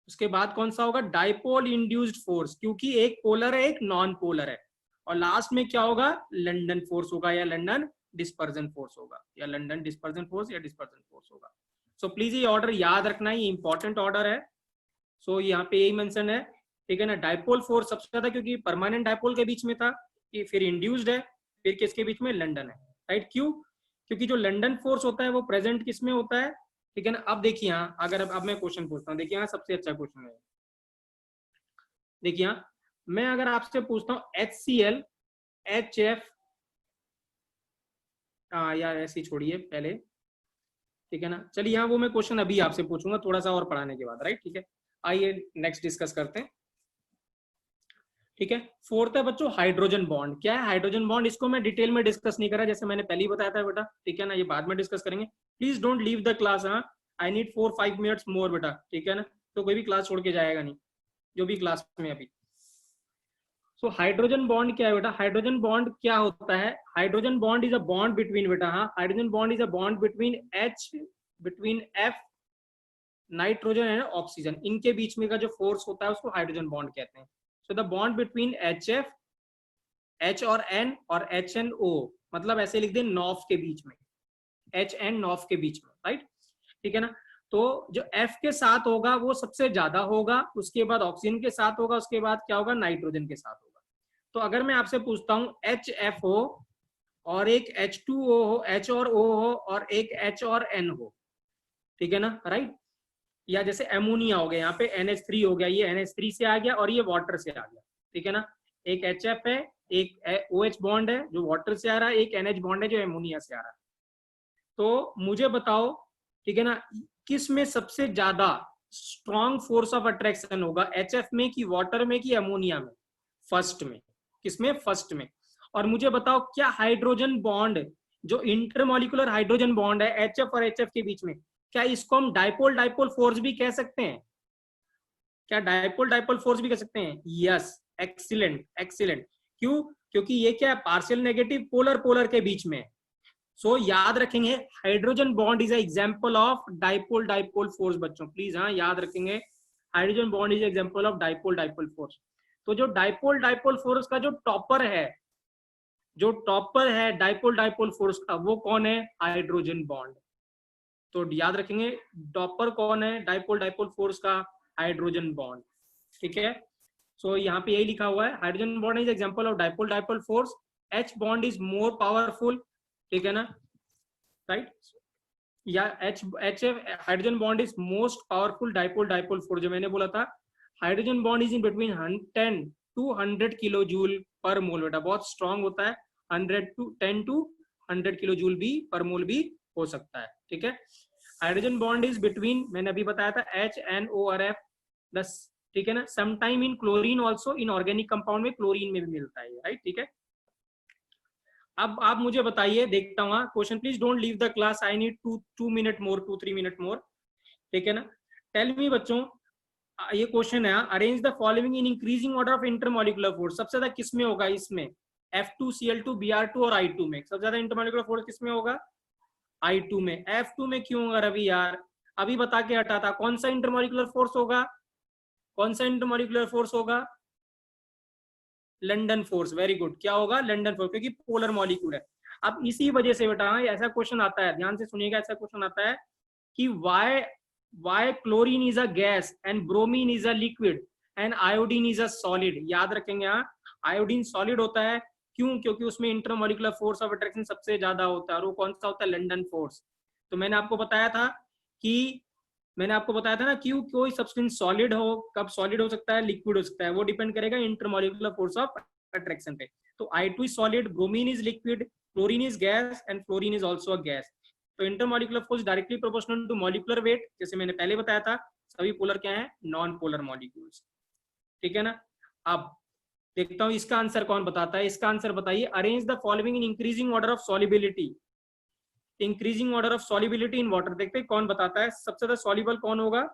उसके बाद कौन सा होगा, डाइपोल इंड्यूस्ड फोर्स, क्योंकि एक पोलर है एक नॉन पोलर है। और लास्ट में क्या होगा, लंदन फोर्स होगा या लंदन डिस्पर्जन फोर्स होगा, या लंदन डिस्पर्जन फोर्स या डिस्पर्जन फोर्स होगा। सो प्लीज ये ऑर्डर याद रखना, ये इंपॉर्टेंट ऑर्डर है। सो यहाँ पे यही मेंशन है, ठीक है ना, डाइपोल फोर्स सबसे ज्यादा, क्योंकि परमानेंट डाइपोल के बीच में था, कि फिर इंड्यूस्ड है, फिर किसके बीच में, लंदन है, राइट। क्यों, क्योंकि जो लंदन फोर्स होता है वो प्रेजेंट किस में होता है, ठीक है ना। अब देखिए यहाँ, अगर अब मैं क्वेश्चन पूछता हूँ, देखिए यहाँ सबसे अच्छा क्वेश्चन है, देखिए यहाँ, मैं अगर आपसे पूछता हूँ HCl, HF, यार ऐसे ही छोड़िए पहले, ठीक है ना। चलिए यहाँ वो मैं क्वेश्चन अभी आपसे पूछूंगा थोड़ा सा और पढ़ाने के बाद, राइट, ठीक है। आइए नेक्स्ट डिस्कस करते हैं, ठीक है। फोर्थ है बच्चों हाइड्रोजन बॉन्ड। क्या है हाइड्रोजन बॉन्ड? इसको मैं डिटेल में डिस्कस नहीं करा, जैसे मैंने पहले ही बताया था बेटा, ठीक है ना, ये बाद में डिस्कस करेंगे। Please don't leave the class, हाँ, आई नीड 4-5 मिनट्स मोर बेटा, ठीक है ना। तो कोई भी क्लास छोड़ के जाएगा नहीं, जो भी क्लास में अभी। सो हाइड्रोजन बॉन्ड क्या है बेटा? हाइड्रोजन बॉन्ड क्या होता है? Hydrogen bond is a bond between बेटा, हाँ, hydrogen bond is a bond between F nitrogen and oxygen, इनके बीच में का जो फोर्स होता है उसको हाइड्रोजन बॉन्ड कहते हैं। So the bond between HF, H और N और HNO, मतलब ऐसे लिख दें नॉफ के बीच में, H N नॉफ के बीच में, राइट, ठीक है ना। तो जो F के साथ होगा वो सबसे ज्यादा होगा, उसके बाद ऑक्सीजन के साथ होगा, उसके बाद क्या होगा? नाइट्रोजन के साथ होगा। तो अगर मैं आपसे पूछता हूँ HF हो और एक H2O हो, H और O हो, और एक H और N हो, ठीक है ना, राइट। या जैसे एमोनिया हो गया, यहाँ पे NH3 हो गया, ये NH3 से आ गया और ये वाटर से आ गया, ठीक है ना। एक HF है, एक OH बॉन्ड है जो वाटर से आ रहा है, एक NH बॉन्ड है जो एमोनिया से आ रहा है। तो मुझे बताओ, ठीक है ना, किस में सबसे ज्यादा स्ट्रॉन्ग फोर्स ऑफ अट्रैक्शन होगा? HF में कि वाटर में कि एमोनिया में? फर्स्ट में। किसमें? फर्स्ट में। और मुझे बताओ क्या हाइड्रोजन बॉन्ड, जो इंटरमोलिकुलर हाइड्रोजन बॉन्ड है HF और HF के बीच में, क्या इसको हम डाइपोल डाइपोल फोर्स भी कह सकते हैं? क्या डाइपोल डाइपोल फोर्स भी कह सकते हैं? Yes, excellent excellent. क्यों? क्योंकि ये क्या है? पार्शियल नेगेटिव पोलर पोलर के बीच में। सो याद रखेंगे hydrogen bond is example of dipole dipole force बच्चों, प्लीज, हाँ, याद रखेंगे hydrogen bond is example of dipole dipole force. तो जो डाइपोल डाइपोल फोर्स का जो टॉपर है, जो टॉपर है डाइपोल डाइपोल फोर्स का, वो कौन है? Hydrogen bond. तो याद रखेंगे टॉपर कौन है डाइपोल डाइपोल फोर्स का? हाइड्रोजन बॉन्ड, ठीक है। सो यहाँ पे यही लिखा हुआ है, hydrogen bond is example of dipole dipole force, H bond is more powerful, ठीक है ना, राइट। या hydrogen bond is most powerful dipole dipole force, जो मैंने बोला था। Hydrogen bond is in between 10 to 100 kilo joule per mole बेटा, बहुत स्ट्रॉन्ग होता है, 10 to 100 किलो जूल भी पर मोल भी हो सकता है, ठीक है। हाइड्रोजन बॉन्ड इज बिटवीन, मैंने अभी बताया था, HNO और F, बस, ठीक है ना। Sometime in chlorine also, in organic compound में क्लोरीन में भी मिलता है, राइट, ठीक है। अब आप मुझे बताइए, देखता हूँ question, please don't leave the class, I need 2 minute more, 2-3 minute मोर, ठीक है ना। टेल मी बच्चों, ये क्वेश्चन है, arrange the following in increasing order of intermolecular force. सबसे ज्यादा किसमें होगा? इसमें F2Cl2 Br2 और I2 में सबसे ज्यादा इंटरमोलिकुलर फोर्स किसमें होगा? I2 में। F2 में क्यों होगा रवि यार? अभी बता के हटा था, कौन सा इंटरमोलिकुलर फोर्स होगा? कौन सा इंटरमोलिकुलर फोर्स होगा? London force, very good. क्या होगा? लंडन फोर्स, क्योंकि पोलर मॉलिक्यूल है। अब इसी वजह से बेटा ऐसा क्वेश्चन आता है, ध्यान से सुनिएगा, ऐसा क्वेश्चन आता है कि why chlorine is a gas and bromine is a liquid and iodine is a solid। याद रखेंगे, यहाँ आयोडीन सॉलिड होता है, क्यों? क्योंकि उसमें इंटरमोलिकुलर फोर्स ऑफ अट्रैक्शन सबसे ज्यादा होता है, और वो कौन सा होता है? London force. तो मैंने आपको बताया था ना, क्यों कोई सब्सटेंस सॉलिड हो, कब सॉलिड हो सकता है, लिक्विड हो सकता है, वो डिपेंड करेगा इंटरमोलिकुलर फोर्स ऑफ अट्रैक्शन पे। तो I2 is solid, bromine is liquid, chlorine is gas and fluorine is also a gas. तो intermolecular force directly proportional to molecular weight, जैसे मैंने पहले बताया था। सभी पोलर क्या है? नॉन पोलर मॉलिक्यूल्स, ठीक है ना। अब देखता हूं इसका आंसर कौन बताता है। इसका आंसर बताइए, arrange the following in increasing order of solubility. Increasing order of solubility in water, देखते हैं कौन बताता है सबसे ज्यादा सॉल्युबल कौन होगा?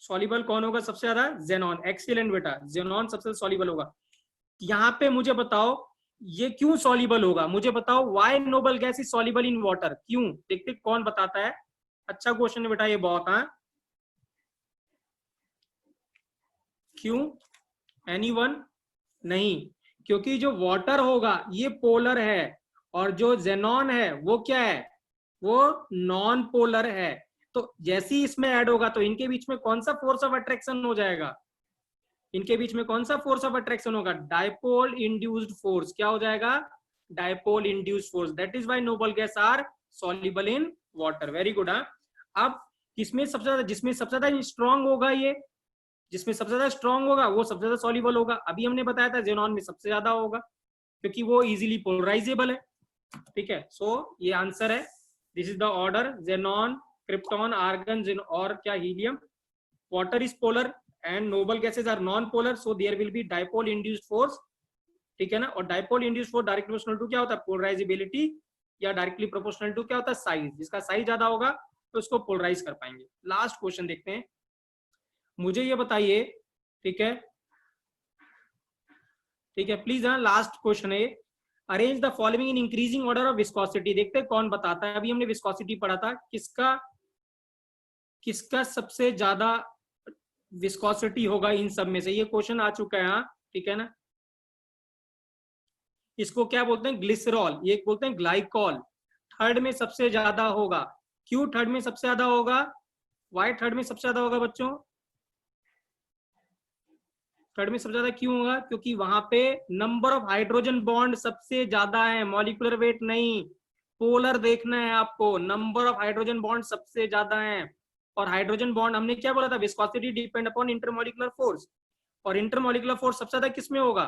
सॉल्युबल कौन होगा सबसे ज्यादा? जेनॉन, एक्सीलेंट बेटा, जेनॉन सबसे सॉल्युबल होगा। यहाँ पे मुझे बताओ ये क्यों सॉल्युबल होगा? मुझे बताओ why noble gas is soluble in water, क्यों? देखते कौन बताता है। अच्छा क्वेश्चन है बेटा ये बहुत, हाँ, क्यों? एनीवन? नहीं, क्योंकि जो वाटर होगा ये पोलर है, और जो जेनॉन है वो क्या है? वो नॉन पोलर है। तो जैसे ही इसमें ऐड होगा तो इनके बीच में कौन सा फोर्स ऑफ अट्रैक्शन हो जाएगा? इनके बीच में कौन सा फोर्स ऑफ अट्रैक्शन होगा? Dipole induced force. क्या हो जाएगा? Dipole induced force. That is why noble gas are soluble in water. Very good. अब किसमें सबसे ज्यादा, जिसमें सबसे ज्यादा स्ट्रॉन्ग होगा ये जिसमें सबसे ज्यादा स्ट्रॉन्ग होगा वो सबसे ज्यादा सॉल्युबल होगा। अभी हमने बताया था जेनॉन में सबसे ज्यादा होगा क्योंकि वो इजीली पोलराइजेबल है। ठीक है, सो ये आंसर है। This is the order, xenon, krypton, argon और क्या helium. Water is polar and noble gases are non polar, so there will be dipole induced force. ठीक है ना, और dipole induced force directly proportional to क्या होता है, पोलराइजेबिलिटी, या डायरेक्टली प्रोपोर्शनल टू क्या होता है, साइज। जिसका साइज ज्यादा होगा तो उसको पोलराइज कर पाएंगे। लास्ट क्वेश्चन देखते हैं, मुझे ये बताइए, ठीक है, ठीक है प्लीज, हाँ लास्ट क्वेश्चन है। Arrange the following in increasing order of viscosity. देखते हैं कौन बताता है। अभी हमने विस्कोसिटी पढ़ा था, किसका किसका सबसे ज्यादा विस्कोसिटी होगा इन सब में से। ये क्वेश्चन आ चुका है, हाँ ठीक है ना। इसको क्या बोलते हैं, ग्लिसरॉल, ये बोलते हैं ग्लाइकॉल। थर्ड में सबसे ज्यादा होगा। क्यों थर्ड में सबसे ज्यादा होगा, वाई थर्ड में सबसे ज्यादा होगा बच्चों, थर्ड में सबसे ज्यादा क्यों होगा, क्योंकि वहां पे नंबर ऑफ हाइड्रोजन बॉन्ड सबसे ज्यादा है, मॉलिक्यूलर वेट नहीं, पोलर देखना है आपको। नंबर ऑफ हाइड्रोजन बॉन्ड सबसे ज्यादा है, और हाइड्रोजन बॉन्ड हमने क्या बोला था, viscosity depend upon intermolecular force, और इंटरमॉलिक्यूलर फोर्स सबसे ज्यादा किसमें होगा,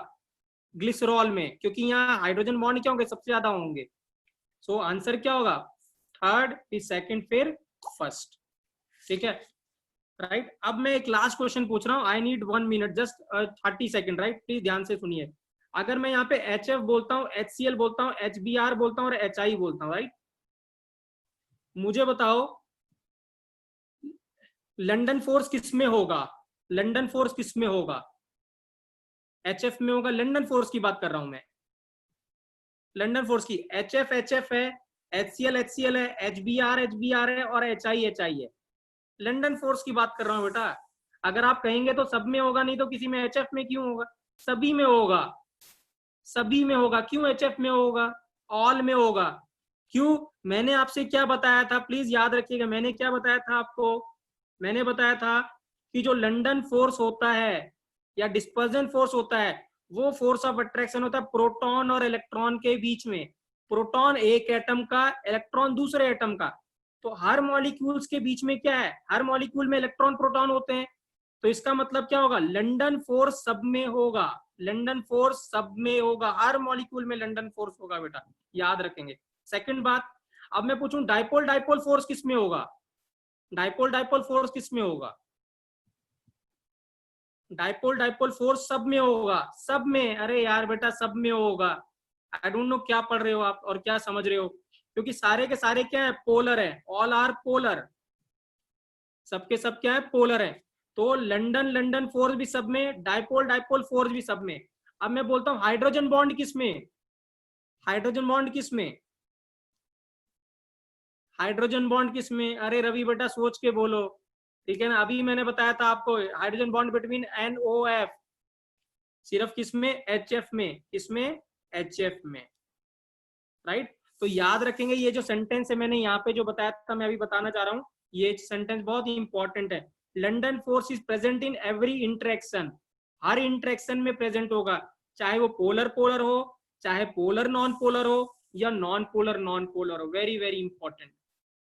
ग्लिसरॉल में, क्योंकि यहाँ हाइड्रोजन बॉन्ड क्या होंगे, सबसे ज्यादा होंगे। सो आंसर क्या होगा, थर्ड, फिर सेकंड, फिर फर्स्ट। ठीक है, राइट। अब मैं एक लास्ट क्वेश्चन पूछ रहा हूँ, I need 1 minute, just 30 second, right, please ध्यान से सुनिए। अगर मैं यहाँ पे HF बोलता हूँ, HCl बोलता हूँ, HBr बोलता हूँ और HI बोलता हूँ, राइट, मुझे बताओ लंदन फोर्स किसमें होगा, लंदन फोर्स किसमें होगा, HF में होगा। लंदन फोर्स की बात कर रहा हूं मैं, लंदन फोर्स की। HF है, HCl है, HBr है और HI है। लंदन फोर्स की बात कर रहा हूं बेटा। अगर आप कहेंगे तो सब में होगा, नहीं तो किसी में, HF में क्यों होगा, सभी में होगा, सभी में होगा। क्यों HF में होगा, ऑल में होगा। क्यों, मैंने आपसे क्या बताया था, प्लीज याद रखिएगा, मैंने क्या बताया था आपको, मैंने बताया था कि जो लंदन फोर्स होता है या डिस्पर्जन फोर्स होता है, वो फोर्स ऑफ अट्रैक्शन होता है प्रोटॉन और इलेक्ट्रॉन के बीच में। प्रोटॉन एक एटम का, इलेक्ट्रॉन दूसरे एटम का। तो हर मॉलिक्यूल्स के बीच में क्या है, हर मॉलिक्यूल में इलेक्ट्रॉन प्रोटॉन होते हैं। तो इसका मतलब क्या होगा, लंदन फोर्स सब में होगा, लंदन फोर्स सब में होगा, हर मॉलिक्यूल में लंदन फोर्स होगा बेटा, याद रखेंगे। सेकंड बात, अब मैं पूछूं डाइपोल डाइपोल फोर्स किसमें होगा, डाइपोल डाइपोल फोर्स किसमें होगा, डाइपोल डाइपोल फोर्स सब में होगा, सब में। अरे यार बेटा सब में होगा। आई डोंट नो क्या पढ़ रहे हो आप और क्या समझ रहे हो, क्योंकि सारे के सारे क्या है, पोलर है, ऑल आर पोलर, सबके सब क्या है, पोलर है। तो लंदन लंदन फोर्स भी सब में, डाइपोल डाइपोल फोर्स भी सब में। अब मैं बोलता हूं हाइड्रोजन बॉन्ड किसमें, हाइड्रोजन बॉन्ड किसमें, हाइड्रोजन बॉन्ड किसमें। अरे रवि बेटा सोच के बोलो, ठीक है ना। अभी मैंने बताया था आपको हाइड्रोजन बॉन्ड बिटवीन NOF, सिर्फ किसमें, HF में, किसमें, HF में, राइट। तो याद रखेंगे, ये जो सेंटेंस है मैंने यहाँ पे जो बताया था, मैं अभी बताना चाह रहा हूँ, ये सेंटेंस बहुत ही इंपॉर्टेंट है। London force is present in every interaction, her interaction में प्रेजेंट होगा, चाहे वो पोलर पोलर हो, चाहे पोलर नॉन पोलर हो, या नॉन पोलर हो। वेरी वेरी इंपॉर्टेंट,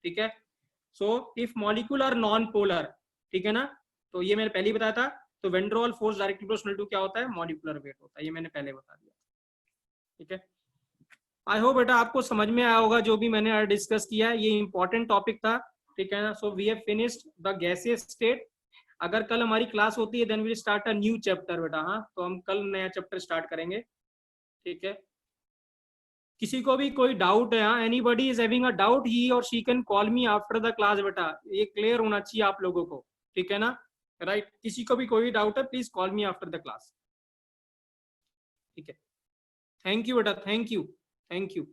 ठीक है। So if molecule are non polar, ठीक है ना, तो ये मैंने पहले ही बताया था। तो वेंड्रोल फोर्स डायरेक्टली प्रोपोर्शनल टू क्या होता है, मॉलिक्यूलर वेट होता है, ये मैंने पहले बता दिया, ठीक है। आई होप बेटा आपको समझ में आया होगा जो भी मैंने डिस्कस किया है, ये इंपॉर्टेंट टॉपिक था, ठीक है ना। So we have finished the gaseous state. अगर कल हमारी क्लास होती है then we start a new chapter बेटा, हाँ, तो हम कल नया चैप्टर स्टार्ट करेंगे, ठीक है। किसी को भी कोई डाउट है, हाँ, anybody is having a doubt, he और she can call me after the class बेटा, ये क्लियर होना चाहिए आप लोगों को, ठीक है ना, राइट। किसी को भी कोई डाउट है please call me after the class, ठीक है। थैंक यू बेटा, थैंक यू, थैंक यू।